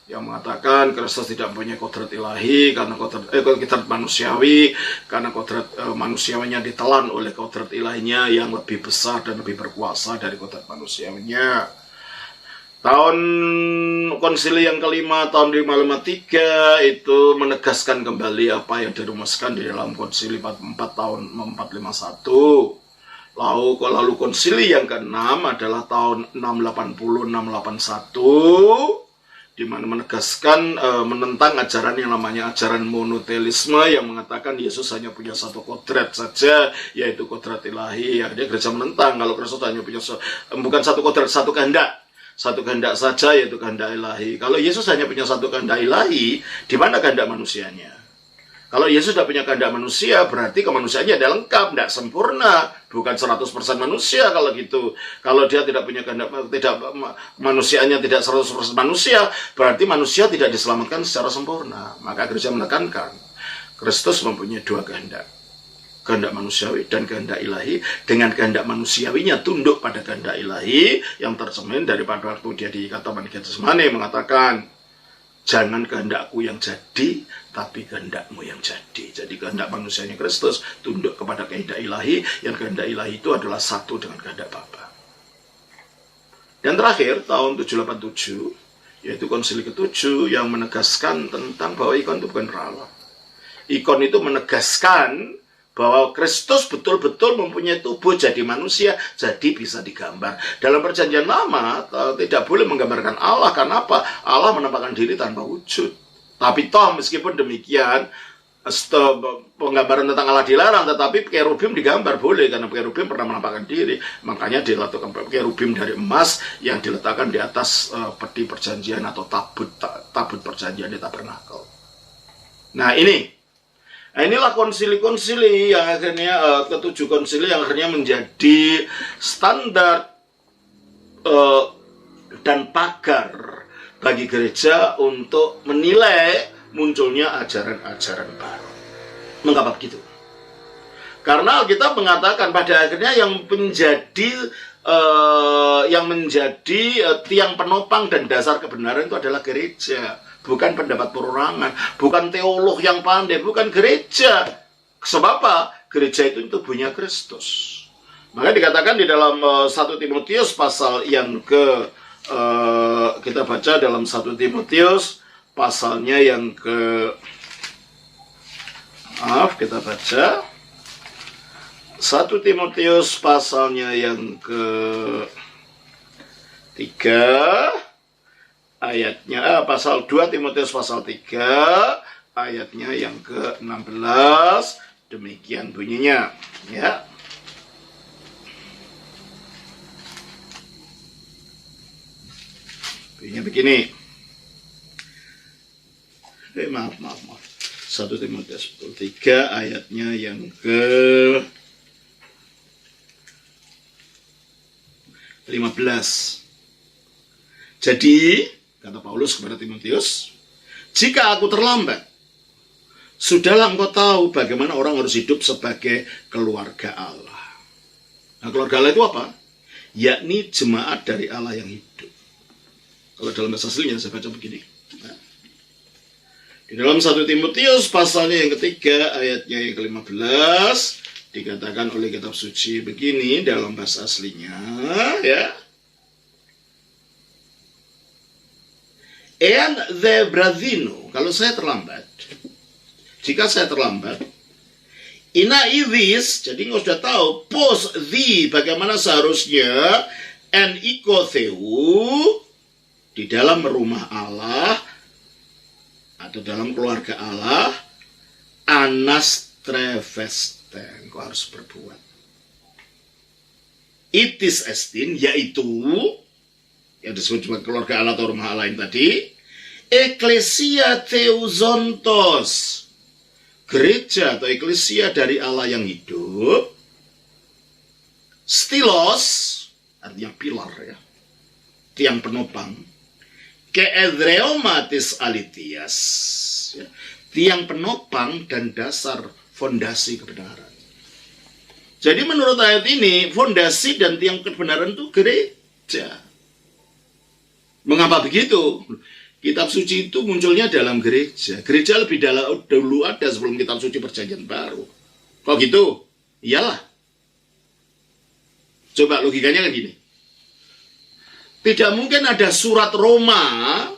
yang mengatakan Kristus tidak mempunyai kodrat ilahi karena kodrat manusiawi, karena kodrat manusiawinya ditelan oleh kodrat ilahinya yang lebih besar dan lebih berkuasa dari kodrat manusiawinya. Tahun konsili yang kelima tahun 553 itu menegaskan kembali apa yang dirumuskan di dalam konsili 4 tahun 451. Lalu konsili yang keenam adalah tahun 680-681 di mana menegaskan menentang ajaran yang namanya ajaran monotelisme yang mengatakan Yesus hanya punya satu kodrat saja, yaitu kodrat ilahi. Dia gereja menentang kalau Kristus hanya punya bukan satu kodrat, satu kehendak saja, yaitu kehendak ilahi. Kalau Yesus hanya punya satu kehendak ilahi, di mana kehendak manusianya? Kalau Yesus tidak punya kehendak manusia, berarti kemanusiaannya tidak lengkap, tidak sempurna, bukan 100% manusia kalau gitu. Kalau dia tidak punya kehendak, manusianya tidak 100% manusia, berarti manusia tidak diselamatkan secara sempurna. Maka gereja menekankan Kristus mempunyai 2 kehendak. Kehendak manusiawi dan kehendak ilahi. Dengan kehendak manusiawinya tunduk pada kehendak ilahi yang tercermin daripada waktu dia di Getsemani mengatakan, jangan kehendakku yang jadi, tapi kehendakmu yang jadi. Jadi kehendak manusianya Kristus tunduk kepada kehendak ilahi, yang kehendak ilahi itu adalah satu dengan kehendak Bapa. Dan terakhir, tahun 787, yaitu konsili ke-7 yang menegaskan tentang bahwa ikon itu bukan Allah. Ikon itu menegaskan bahwa Kristus betul-betul mempunyai tubuh jadi manusia, jadi bisa digambar. Dalam perjanjian lama, tidak boleh menggambarkan Allah. Karena apa? Allah menampakkan diri tanpa wujud. Tapi toh meskipun demikian, penggambaran tentang Allah dilarang, tetapi kerubim digambar boleh, karena kerubim pernah menampakkan diri. Makanya diletakkan kerubim dari emas yang diletakkan di atas peti perjanjian atau tabut perjanjian di tabernakel. Nah inilah konsili-konsili yang akhirnya ke-7 konsili yang akhirnya menjadi standar dan pagar bagi gereja untuk menilai munculnya ajaran-ajaran baru. Mengapa begitu? Karena Alkitab mengatakan pada akhirnya yang menjadi tiang penopang dan dasar kebenaran itu adalah gereja, bukan pendapat perorangan, bukan teolog yang pandai, bukan gereja. Sebab apa? Gereja itu tubuhnya Kristus. Maka dikatakan di dalam 1 Timotius pasal yang kita baca dalam 1 Timotius pasalnya yang kita baca 1 Timotius pasalnya yang ke-3 ayatnya, pasal 2 Timotius pasal 3 ayatnya yang ke-16, demikian bunyinya, ya. Bunyinya begini. Maaf. 1 Timotius 3 ayatnya yang ke-15. Jadi, kata Paulus kepada Timotius, jika aku terlambat, sudahlah engkau tahu bagaimana orang harus hidup sebagai keluarga Allah. Nah, keluarga Allah itu apa? Yakni jemaat dari Allah yang hidup. Kalau dalam bahasa aslinya saya baca begini. Nah, di dalam 1 Timotius pasalnya yang ketiga ayatnya yang ke-15 dikatakan oleh kitab suci begini dalam bahasa aslinya, ya. And the brazino, kalau saya terlambat, jika saya terlambat, ina ivis, jadi engkau sudah tahu, pos the, bagaimana seharusnya, and ikotheu, di dalam rumah Allah, atau dalam keluarga Allah, anas treveste, engkau harus berbuat. Itis estin, yaitu, yang disebut sebagai keluarga Allah atau rumah Allah yang tadi, Ecclesia Theozontos, gereja atau eklesia dari Allah yang hidup, stilos, artinya pilar ya, tiang penopang, keedreomatis alitias, ya, tiang penopang dan dasar fondasi kebenaran. Jadi menurut ayat ini, fondasi dan tiang kebenaran itu gereja. Mengapa begitu? Kitab suci itu munculnya dalam gereja. Gereja lebih dulu ada sebelum kitab suci perjanjian baru. Kok gitu? Iyalah. Coba logikanya kan gini. Tidak mungkin ada surat Roma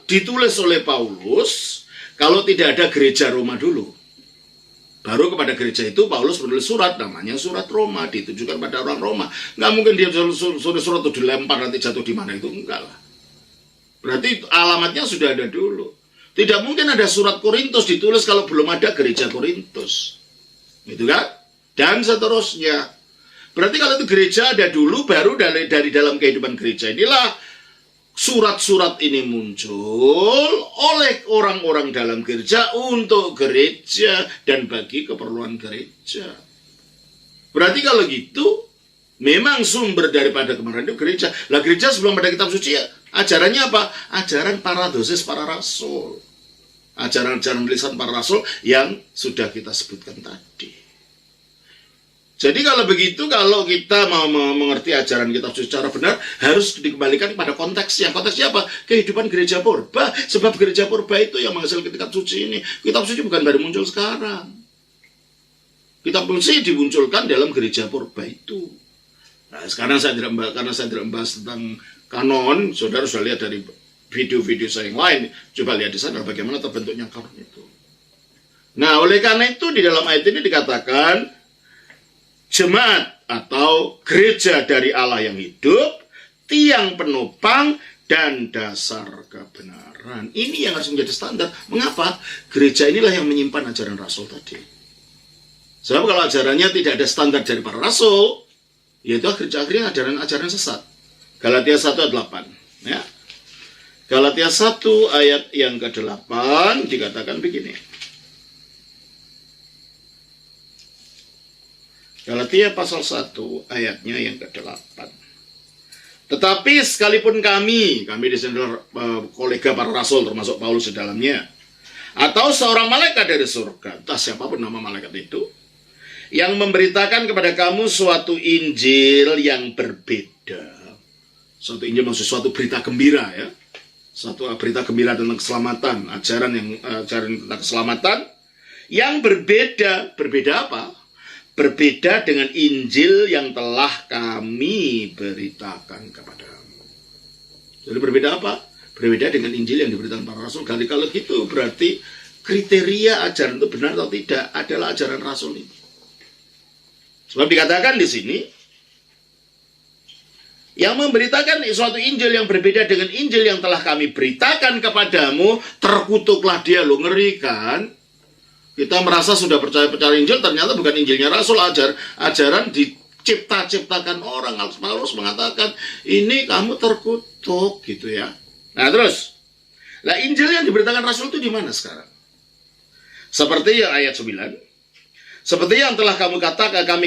ditulis oleh Paulus kalau tidak ada gereja Roma dulu. Baru kepada gereja itu Paulus menulis surat, namanya surat Roma, ditujukan pada orang Roma. Nggak mungkin dia surat itu dilempar nanti jatuh di mana, itu enggak lah. Berarti alamatnya sudah ada dulu. Tidak mungkin ada surat Korintus ditulis kalau belum ada gereja Korintus. Gitu kan? Dan seterusnya. Berarti kalau itu gereja ada dulu, baru dari dalam kehidupan gereja inilah surat-surat ini muncul oleh orang-orang dalam gereja untuk gereja dan bagi keperluan gereja. Berarti kalau gitu, memang sumber daripada kebenaran itu gereja. Lah gereja sebelum ada kitab suci ya, ajarannya apa? Ajaran paradosis para rasul. Ajaran-ajaran lisan para rasul yang sudah kita sebutkan tadi. Jadi kalau begitu, kalau kita mau mengerti ajaran kitab suci secara benar, harus dikembalikan pada konteksnya. Konteksnya apa? Kehidupan gereja purba. Sebab gereja purba itu yang menghasilkan kitab suci ini. Kitab suci bukan baru muncul sekarang. Kitab suci dimunculkan dalam gereja purba itu. Nah, sekarang karena saya tidak membahas tentang kanon, saudara sudah lihat dari video-video saya yang lain. Coba lihat di sana bagaimana terbentuknya kanon itu. Nah, oleh karena itu di dalam ayat ini dikatakan, jemaat atau gereja dari Allah yang hidup, tiang penopang dan dasar kebenaran. Ini yang harus menjadi standar. Mengapa? Gereja inilah yang menyimpan ajaran Rasul tadi. Sebab kalau ajarannya tidak ada standar dari para Rasul, yaitu akhirnya ajaran sesat. Galatia 1 ayat 8. Ya. Galatia 1 ayat yang ke-8 dikatakan begini. Galatia pasal 1 ayatnya yang ke-8. Tetapi sekalipun kami di sini kolega para rasul termasuk Paulus di dalamnya, atau seorang malaikat dari surga, entah siapapun nama malaikat itu, yang memberitakan kepada kamu suatu Injil yang berbeda. Suatu Injil maksud suatu berita gembira ya. Suatu berita gembira tentang keselamatan, ajaran tentang keselamatan yang berbeda. Berbeda apa? Berbeda dengan Injil yang telah kami beritakan kepadamu. Jadi berbeda apa? Berbeda dengan Injil yang diberitakan para rasul. Kalau gitu berarti kriteria ajaran itu benar atau tidak adalah ajaran rasul ini. Sebab dikatakan di sini, yang memberitakan suatu Injil yang berbeda dengan Injil yang telah kami beritakan kepadamu, terkutuklah dia. Lo ngeri kan? Kita merasa sudah percaya Injil, ternyata bukan Injilnya Rasul, ajaran diciptakan orang. Paulus mengatakan, ini kamu terkutuk, gitu ya. Nah terus, Injil yang diberitakan Rasul itu di mana sekarang? Seperti yang ayat 9, seperti yang telah kami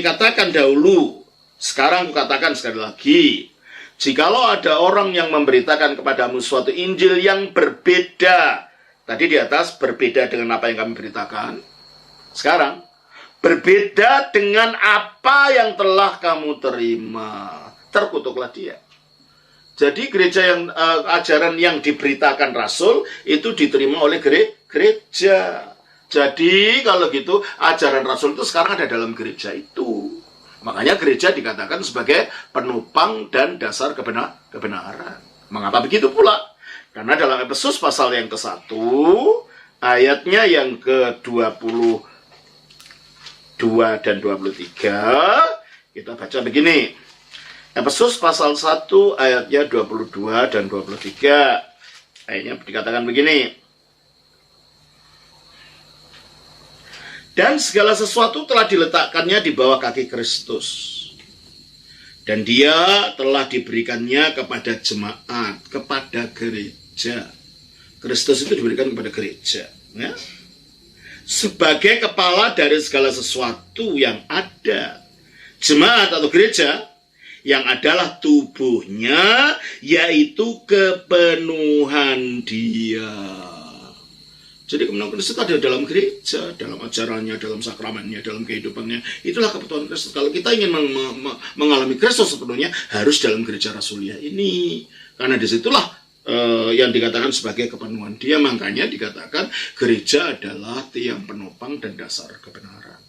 katakan dahulu, sekarang kukatakan sekali lagi, jikalau ada orang yang memberitakan kepadamu suatu Injil yang berbeda. Tadi di atas berbeda dengan apa yang kami beritakan. Sekarang berbeda dengan apa yang telah kamu terima. Terkutuklah dia. Jadi gereja yang ajaran yang diberitakan Rasul itu diterima oleh gereja. Jadi kalau gitu ajaran Rasul itu sekarang ada dalam gereja itu. Makanya gereja dikatakan sebagai penopang dan dasar kebenaran. Mengapa begitu pula? Karena dalam Efesus pasal yang ke-1, ayatnya yang ke-22 dan 23, kita baca begini. Efesus pasal 1, ayatnya 22 dan 23. Ayatnya dikatakan begini. Dan segala sesuatu telah diletakkannya di bawah kaki Kristus. Dan dia telah diberikannya kepada jemaat, kepada gereja. Kristus itu diberikan kepada gereja. Ya? Sebagai kepala dari segala sesuatu yang ada. Jemaat atau gereja yang adalah tubuhnya, yaitu kepenuhan dia. Jadi kepenuhan Kristus ada dalam gereja, dalam ajarannya, dalam sakramennya, dalam kehidupannya. Itulah kepenuhan Kristus. Kalau kita ingin mengalami Kristus sepenuhnya, harus dalam gereja Rasulia ini. Karena disitulah yang dikatakan sebagai kepenuhan dia. Makanya dikatakan gereja adalah tiang penopang dan dasar kebenaran.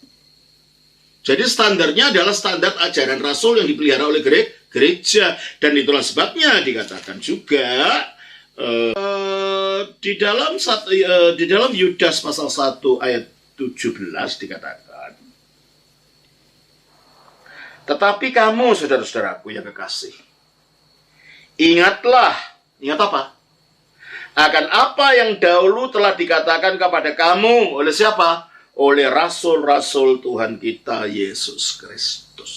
Jadi standarnya adalah standar ajaran Rasul yang dipelihara oleh gereja. Dan itulah sebabnya dikatakan juga di dalam Yudas pasal 1 ayat 17 dikatakan, tetapi kamu saudara-saudaraku yang kekasih, ingat apa? Akan apa yang dahulu telah dikatakan kepada kamu oleh siapa? Oleh rasul-rasul Tuhan kita Yesus Kristus.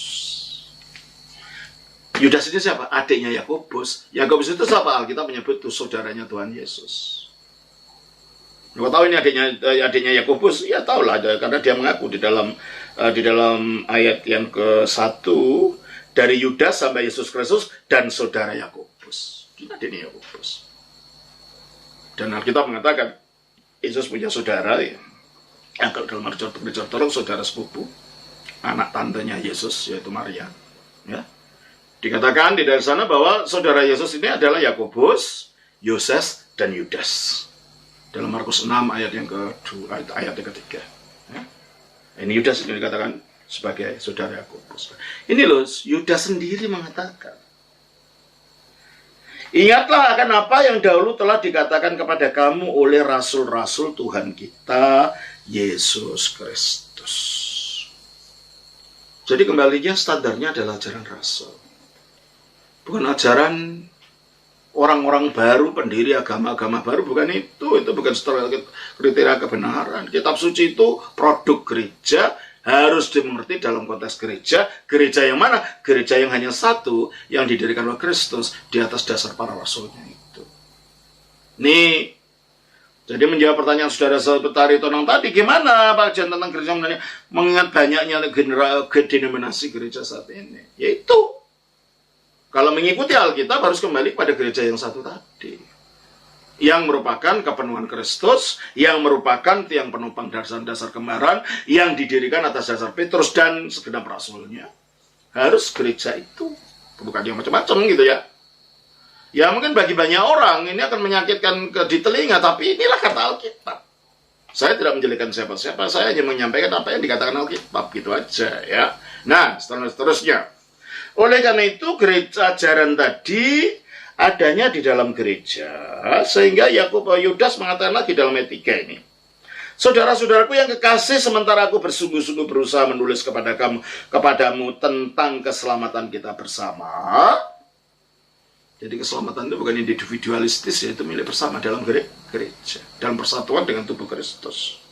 Yudas ini siapa? Adiknya Yakobus. Yakobus itu siapa? Alkitab menyebut itu saudaranya Tuhan Yesus. Kau tahu ini adiknya Yakobus? Ya tahulah, karena dia mengaku di dalam ayat yang ke-1, dari Yudas sampai Yesus Kristus dan saudara Yakobus. Ini adiknya Yakobus. Dan Alkitab mengatakan Yesus punya saudara, ya. Kalau dalam gereja ortodoks saudara sepupu. anak tantenya Yesus, yaitu Maria. Ya. Dikatakan di dari sana bahwa saudara Yesus ini adalah Yakobus, Yoses, dan Yudas. Dalam Markus 6 ayat yang kedua, ayat yang ketiga. Ya. Ini Yudas ini dikatakan sebagai saudara Yakobus. Ini loh, Yudas sendiri mengatakan, ingatlah akan apa yang dahulu telah dikatakan kepada kamu oleh rasul-rasul Tuhan kita, Yesus Kristus. Jadi kembalinya standarnya adalah ajaran rasul. Bukan ajaran orang-orang baru, pendiri agama-agama baru, bukan itu. Itu bukan kriteria kebenaran. Kitab suci itu produk gereja, harus dimengerti dalam konteks gereja. Gereja yang mana? Gereja yang hanya satu, yang didirikan oleh Kristus di atas dasar para rasulnya itu. Nih, jadi menjawab pertanyaan saudara Betari Tonang tadi, gimana Pak Jan tentang gereja menanya, mengingat banyaknya denominasi gereja saat ini? Yaitu, kalau mengikuti Alkitab harus kembali pada gereja yang satu tadi, yang merupakan kepenuhan Kristus, yang merupakan tiang penopang dasar-dasar kembaran, yang didirikan atas dasar Petrus dan segenap rasulnya. Harus gereja itu, bukan yang macam-macam gitu ya. Ya mungkin bagi banyak orang ini akan menyakitkan di telinga, tapi inilah kata Alkitab. Saya tidak menjelekan siapa-siapa, saya hanya menyampaikan apa yang dikatakan Alkitab, gitu aja ya. Nah, seterusnya. Oleh karena itu, gereja ajaran tadi adanya di dalam gereja, sehingga Yakobus Yudas mengatakan lagi dalam ayat 3 ini. Saudara-saudaraku yang kekasih, sementara aku bersungguh-sungguh berusaha menulis kepadamu tentang keselamatan kita bersama. Jadi keselamatan itu bukan individualistis, yaitu milik bersama dalam gereja, dalam persatuan dengan tubuh Kristus.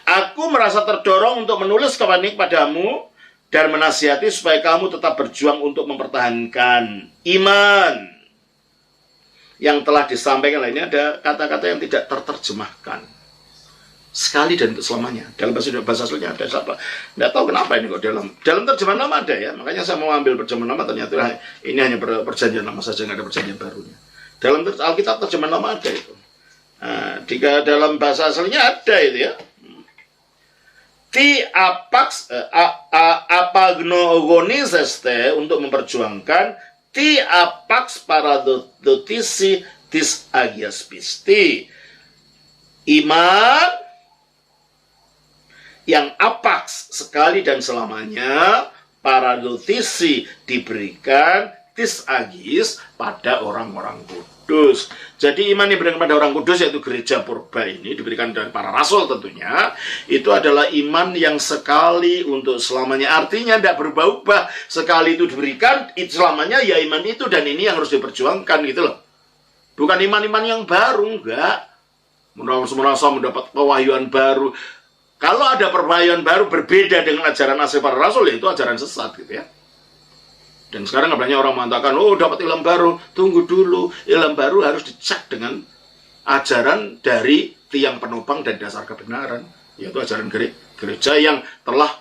Aku merasa terdorong untuk menulis kepadamu dan menasihati supaya kamu tetap berjuang untuk mempertahankan iman yang telah disampaikan. Ini ada kata-kata yang tidak terterjemahkan. Sekali dan untuk selamanya. Dalam bahasa aslinya ada siapa? Tidak tahu kenapa ini kok dalam terjemahan lama ada ya. Makanya saya mau ambil terjemahan lama, ternyata ini hanya perjanjian lama saja, nggak ada perjanjian barunya. Dalam Alkitab terjemahan lama ada itu. Nah, jika dalam bahasa aslinya ada itu ya. Ti apax apagnogoniseste, untuk memperjuangkan ti apax paradotisi tis agias pisti. Iman yang apaks sekali dan selamanya, paradotisi diberikan tis agis pada orang-orang kudus. Jadi iman yang diberikan pada orang kudus, yaitu gereja purba ini, diberikan dari para rasul tentunya, itu adalah iman yang sekali untuk selamanya. Artinya tidak berubah-ubah, sekali itu diberikan, itu selamanya ya iman itu, dan ini yang harus diperjuangkan gitu loh. Bukan iman-iman yang baru, enggak. Merasa mendapat pewahyuan baru. Kalau ada pewahyuan baru berbeda dengan ajaran asli para rasul, ya itu ajaran sesat gitu ya. Dan sekarang banyak orang mengatakan, oh dapat ilham baru. Tunggu dulu, ilham baru harus dicek dengan ajaran dari tiang penopang dan dasar kebenaran, yaitu ajaran gereja yang telah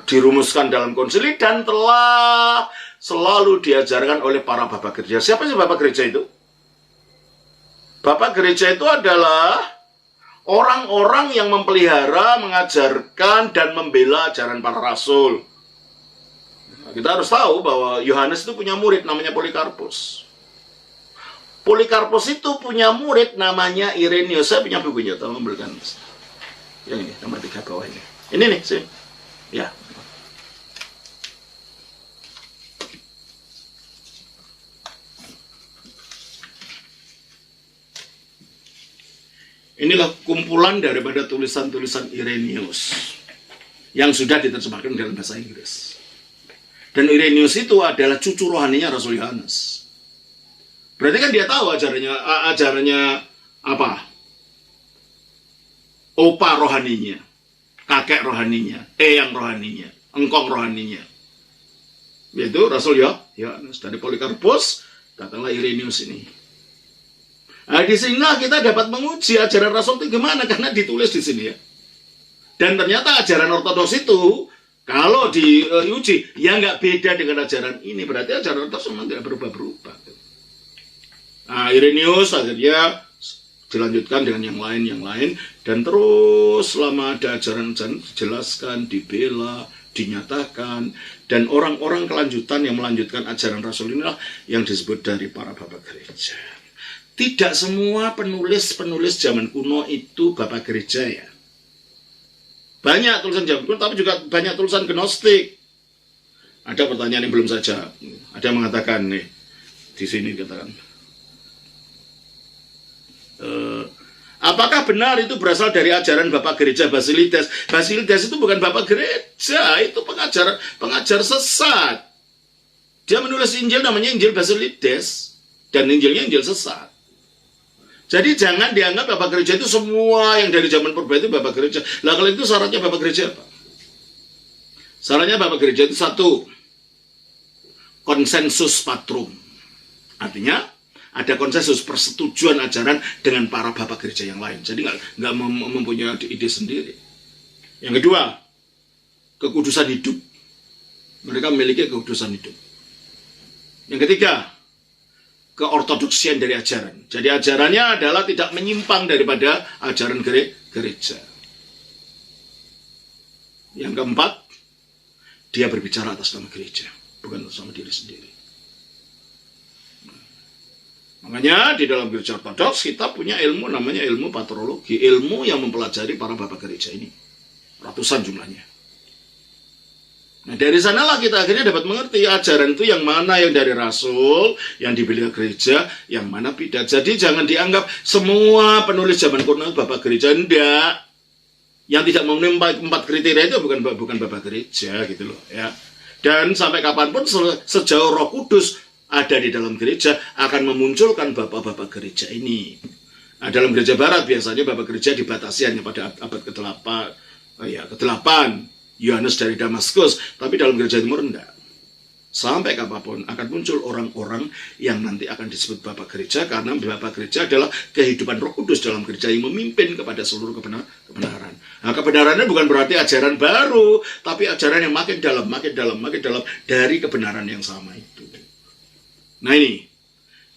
dirumuskan dalam konsili dan telah selalu diajarkan oleh para bapak gereja. Siapa sih bapak gereja itu? Bapak gereja itu adalah orang-orang yang memelihara, mengajarkan, dan membela ajaran para rasul. Nah, kita harus tahu bahwa Yohanes itu punya murid namanya Polikarpus. Polikarpus itu punya murid namanya Irenaeus. Saya punya bukunya, tolong memberikan. Yang ini, nomor 3 bawah ini. Ini nih, sih. Ya. Inilah kumpulan daripada tulisan-tulisan Irenaeus yang sudah diterjemahkan dalam bahasa Inggris. Dan Irenaeus itu adalah cucu rohaninya Rasul Yohanes. Berarti kan dia tahu ajarannya apa? Opa rohaninya, kakek rohaninya, eyang rohaninya, engkong rohaninya. Yaitu Rasul Yohanes. Dari Polikarpus datanglah Irenaeus ini. Nah, di sinilah kita dapat menguji ajaran Rasul itu gimana, karena ditulis di sini ya. Dan ternyata ajaran ortodoks itu kalau diuji ya nggak beda dengan ajaran ini, berarti ajaran ortodoks memang tidak berubah-berubah. Nah, Irenaeus akhirnya dilanjutkan dengan yang lain, dan terus selama ada ajaran-ajaran dijelaskan, dibela, dinyatakan, dan orang-orang kelanjutan yang melanjutkan ajaran Rasul inilah yang disebut dari para bapak gereja. Tidak semua penulis-penulis zaman kuno itu bapak gereja ya. Banyak tulisan zaman kuno, tapi juga banyak tulisan gnostik. Ada pertanyaan yang belum saya jawab. Ada yang mengatakan nih, di sini katakan, apakah benar itu berasal dari ajaran Bapak Gereja Basilides? Basilides itu bukan Bapak Gereja, itu pengajar sesat. Dia menulis Injil namanya Injil Basilides, dan Injilnya Injil sesat. Jadi jangan dianggap Bapak Gereja itu semua yang dari zaman purba itu Bapak Gereja. Lah kalau itu syaratnya Bapak Gereja apa? Syaratnya Bapak Gereja itu satu, konsensus patrum. Artinya ada konsensus persetujuan ajaran dengan para bapak gereja yang lain. Jadi nggak mempunyai ide sendiri. Yang kedua, kekudusan hidup. Mereka memiliki kekudusan hidup. Yang ketiga, keortodoksian dari ajaran. Jadi ajarannya adalah tidak menyimpang daripada ajaran gereja. Yang keempat, dia berbicara atas nama gereja, bukan atas nama diri sendiri. Makanya di dalam gereja ortodoks kita punya ilmu namanya ilmu patrologi, ilmu yang mempelajari para bapak gereja ini, ratusan jumlahnya. Nah dari sanalah kita akhirnya dapat mengerti ajaran itu yang mana yang dari Rasul, yang dibeli gereja, yang mana tidak. Jadi jangan dianggap semua penulis zaman kuno bapak gereja, enggak. Yang tidak memenuhi 4 kriteria itu bukan bapak gereja gitu loh ya. Dan sampai kapanpun sejauh Roh Kudus ada di dalam gereja akan memunculkan bapak-bapak gereja ini. Nah, dalam gereja barat biasanya bapak gereja dibatasi hanya pada abad ke-8 Yohanes dari Damaskus, tapi dalam gereja timur enggak. Sampai kapanpun akan muncul orang-orang yang nanti akan disebut bapak gereja, karena bapak gereja adalah kehidupan Roh Kudus dalam gereja yang memimpin kepada seluruh kebenaran. Nah, kebenarannya bukan berarti ajaran baru, tapi ajaran yang makin dalam dari kebenaran yang sama itu. Nah ini,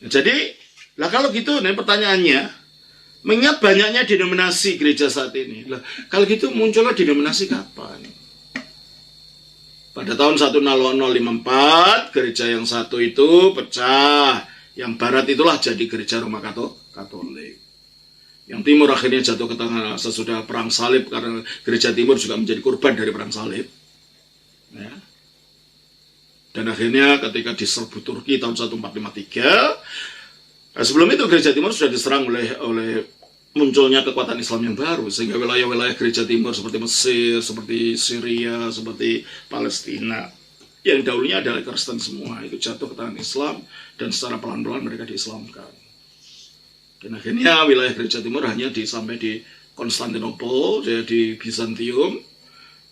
jadi, lah kalau gitu, nih pertanyaannya, mengingat banyaknya denominasi gereja saat ini, lah kalau gitu muncullah denominasi kapan? Pada tahun 1054, gereja yang satu itu pecah, yang barat itulah jadi gereja Roma Katolik. Yang timur akhirnya jatuh ke tangan sesudah perang salib, karena gereja timur juga menjadi korban dari perang salib. Ya. Dan akhirnya ketika diserbu Turki tahun 1453, sebelum itu gereja timur sudah diserang oleh munculnya kekuatan Islam yang baru, sehingga wilayah-wilayah gereja timur seperti Mesir, seperti Syria, seperti Palestina, yang dahulunya adalah Kristen semua, itu jatuh ke tangan Islam, dan secara pelan-pelan mereka diislamkan. Dan akhirnya wilayah gereja timur hanya sampai di Konstantinopel, di Bizantium,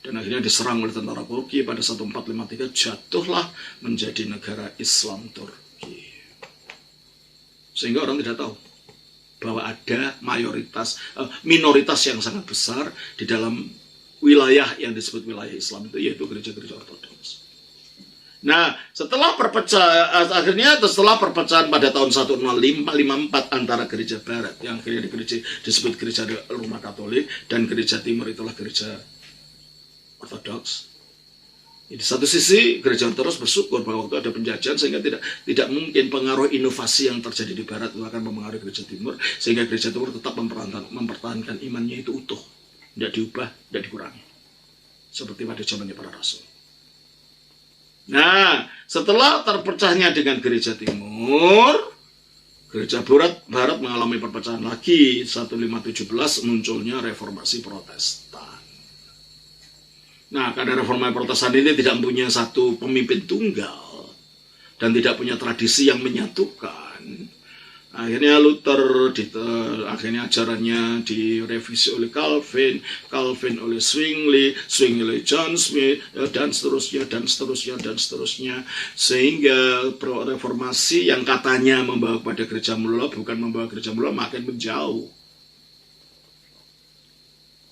dan akhirnya diserang oleh tentara Turki pada 1453, jatuhlah menjadi negara Islam Turki. Sehingga orang tidak tahu bahwa ada minoritas yang sangat besar di dalam wilayah yang disebut wilayah Islam itu, yaitu gereja-gereja ortodoks. Nah, setelah perpecahan pada tahun 1554 antara gereja barat, yang akhirnya disebut gereja Roma Katolik, dan gereja timur itulah gereja ortodoks. Di satu sisi gereja ortodoks bersyukur bahwa waktu ada penjajahan, sehingga tidak mungkin pengaruh inovasi yang terjadi di barat itu akan mempengaruhi gereja timur, sehingga gereja timur tetap mempertahankan imannya itu utuh, tidak diubah, tidak dikurangi, seperti pada zamannya para rasul. Nah, setelah terpecahnya dengan gereja timur, gereja barat mengalami perpecahan lagi. 1517 munculnya reformasi Protestan. Nah, karena reformasi Protestan ini tidak mempunyai satu pemimpin tunggal dan tidak punya tradisi yang menyatukan, akhirnya Luther, akhirnya ajarannya direvisi oleh Calvin oleh Zwingli oleh John Smith, dan seterusnya, sehingga reformasi yang katanya membawa pada gereja mula bukan membawa gereja mula, makin menjauh.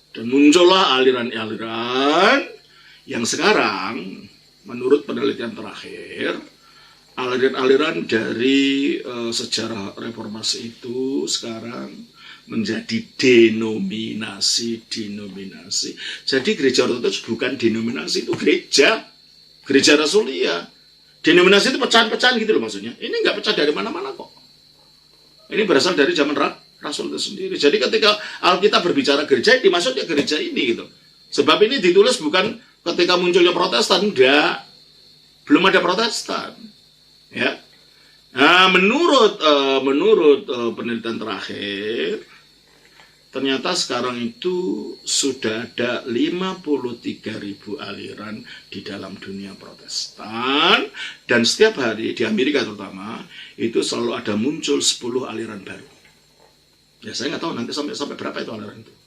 Dan muncullah aliran-aliran yang sekarang menurut penelitian terakhir, aliran-aliran dari sejarah reformasi itu sekarang menjadi denominasi. Jadi gereja ortodoks bukan denominasi, itu gereja rasulia. Denominasi itu pecahan-pecahan gitu loh maksudnya. Ini nggak pecah dari mana-mana kok. Ini berasal dari zaman Rasul itu sendiri. Jadi ketika Alkitab berbicara gereja, dimaksudnya gereja ini gitu. Sebab ini ditulis bukan ketika munculnya Protestan, enggak. Belum ada Protestan. Ya. Nah, menurut penelitian terakhir, ternyata sekarang itu sudah ada 53.000 aliran di dalam dunia Protestan, dan setiap hari di Amerika terutama itu selalu ada muncul 10 aliran baru. Ya saya nggak tahu nanti sampai berapa itu aliran itu.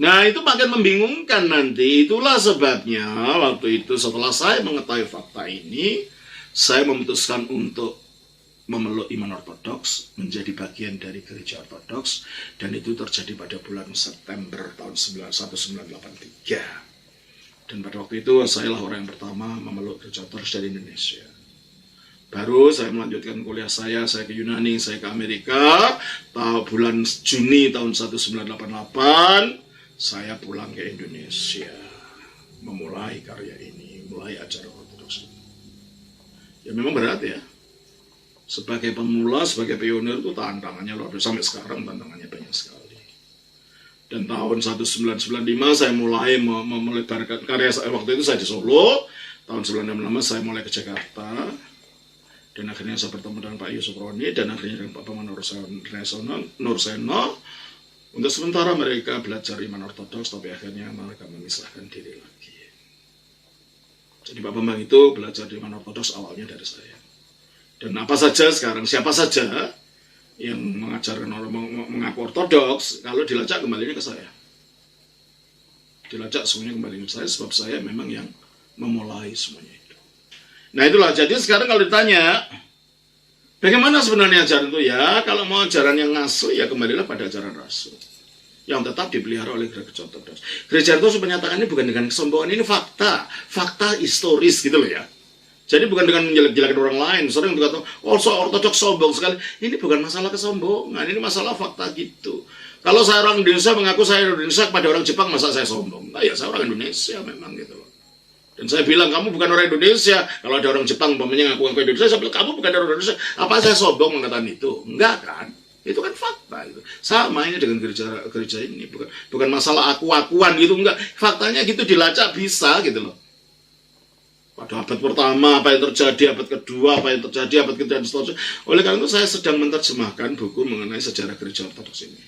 Nah itu makin membingungkan nanti. Itulah sebabnya waktu itu setelah saya mengetahui fakta ini, saya memutuskan untuk memeluk iman ortodoks, menjadi bagian dari gereja ortodoks, dan itu terjadi pada bulan September tahun 1983. Dan pada waktu itu saya lah orang yang pertama memeluk gereja ortodoks dari Indonesia. Baru saya melanjutkan kuliah saya ke Yunani, saya ke Amerika, bulan Juni tahun 1988, saya pulang ke Indonesia, memulai karya ini, mulai acara ortodoks ini. Ya memang berat ya. Sebagai pemula, sebagai pionir itu tantangannya luar biasa. Sampai sekarang tantangannya banyak sekali. Dan tahun 1995 saya mulai melebarkan karya saya. Waktu itu saya di Solo. Tahun 1996 saya mulai ke Jakarta. Dan akhirnya saya bertemu dengan Pak Yusuf Roni. Dan akhirnya dengan Pak Paman Nurseno. Untuk sementara mereka belajar iman ortodoks. Tapi akhirnya mereka memisahkan diri lagi. Jadi Pak Bambang itu belajar di iman ortodoks awalnya dari saya. Dan apa saja sekarang, siapa saja yang mengajarkan orang mengaku ortodoks, kalau dilacak kembalinya ke saya. Dilacak semuanya kembali ke saya, sebab saya memang yang memulai semuanya itu. Nah itulah, jadi sekarang kalau ditanya, bagaimana sebenarnya ajaran itu? Ya, kalau mau ajaran yang asli, ya kembalilah pada ajaran Rasul. Yang tetap dipelihara oleh gereja ortodoks. Gereja ortodoks menyatakan ini bukan dengan kesombongan, ini fakta historis gitu loh ya. Jadi bukan dengan menjelek-jelekan orang lain. Sering dikatakan, oh ortodoks sombong sekali. Ini bukan masalah kesombongan, ini masalah fakta gitu. Kalau saya orang Indonesia mengaku saya Indonesia kepada orang Jepang, masa saya sombong? Nah ya saya orang Indonesia memang gitu loh. Dan saya bilang, kamu bukan orang Indonesia. Kalau ada orang Jepang umpamanya ngaku Indonesia, saya bilang, kamu bukan orang Indonesia. Apa saya sombong mengatakan itu? Enggak kan? Itu kan fakta itu. Sama ini dengan gereja ini, bukan masalah aku-akuan gitu, enggak. Faktanya gitu dilacak bisa gitu loh. Pada abad pertama apa yang terjadi, abad kedua apa yang terjadi, abad ketiga dan seterusnya. Oleh karena itu saya sedang menerjemahkan buku mengenai sejarah gereja ortodoks ini.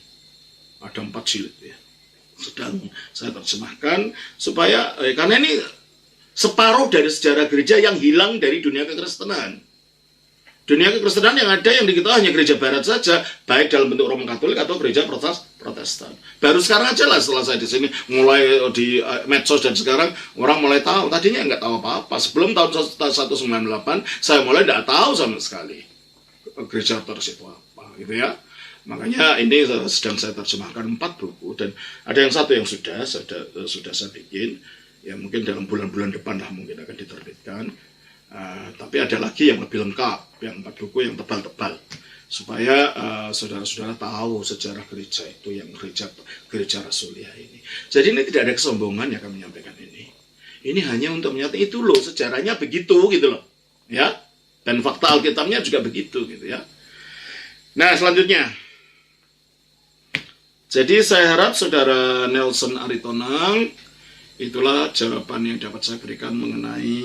Ada 4 jilid ya. Sedang saya terjemahkan supaya karena ini separuh dari sejarah gereja yang hilang dari dunia kekristenan. Dunia kekristenan yang ada yang diketahui hanya gereja barat saja, baik dalam bentuk Roman Katolik atau gereja Protestan. Baru sekarang aja lah setelah saya di sini, mulai di medsos dan sekarang orang mulai tahu. Tadinya nggak tahu apa-apa. Sebelum tahun 1998, saya mulai nggak tahu sama sekali gereja ortodoks itu apa, gitu ya. Makanya ini sedang saya terjemahkan 4 buku dan ada yang satu yang sudah saya bikin, ya mungkin dalam bulan-bulan depan lah mungkin akan diterbitkan. Tapi ada lagi yang lebih lengkap, yang 4 buku yang tebal-tebal, supaya saudara-saudara tahu sejarah gereja itu, yang gereja rasulia ini. Jadi ini tidak ada kesombongan yang kami menyampaikan ini. Ini hanya untuk menyatakan itu loh sejarahnya begitu gitu loh, ya. Dan fakta Alkitabnya juga begitu gitu ya. Nah selanjutnya, jadi saya harap saudara Nelson Aritonang, itulah jawaban yang dapat saya berikan mengenai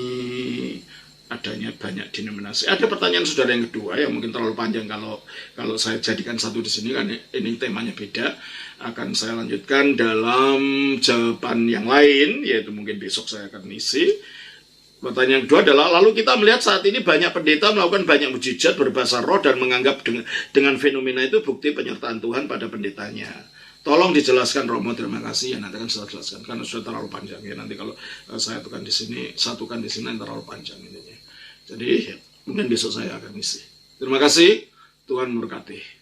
adanya banyak denominasi. Ada pertanyaan saudara yang kedua yang mungkin terlalu panjang kalau saya jadikan satu di sini kan ini temanya beda. Akan saya lanjutkan dalam jawaban yang lain, yaitu mungkin besok saya akan isi. Pertanyaan kedua adalah, lalu kita melihat saat ini banyak pendeta melakukan banyak mujizat berbahasa roh dan menganggap dengan fenomena itu bukti penyertaan Tuhan pada pendetanya. Tolong dijelaskan Romo, terima kasih. Ya nanti akan saya jelaskan karena sudah terlalu panjang ya. Nanti kalau saya satukan di sini terlalu panjang ini. Jadi mungkin besok saya akan isi. Terima kasih, Tuhan memberkati.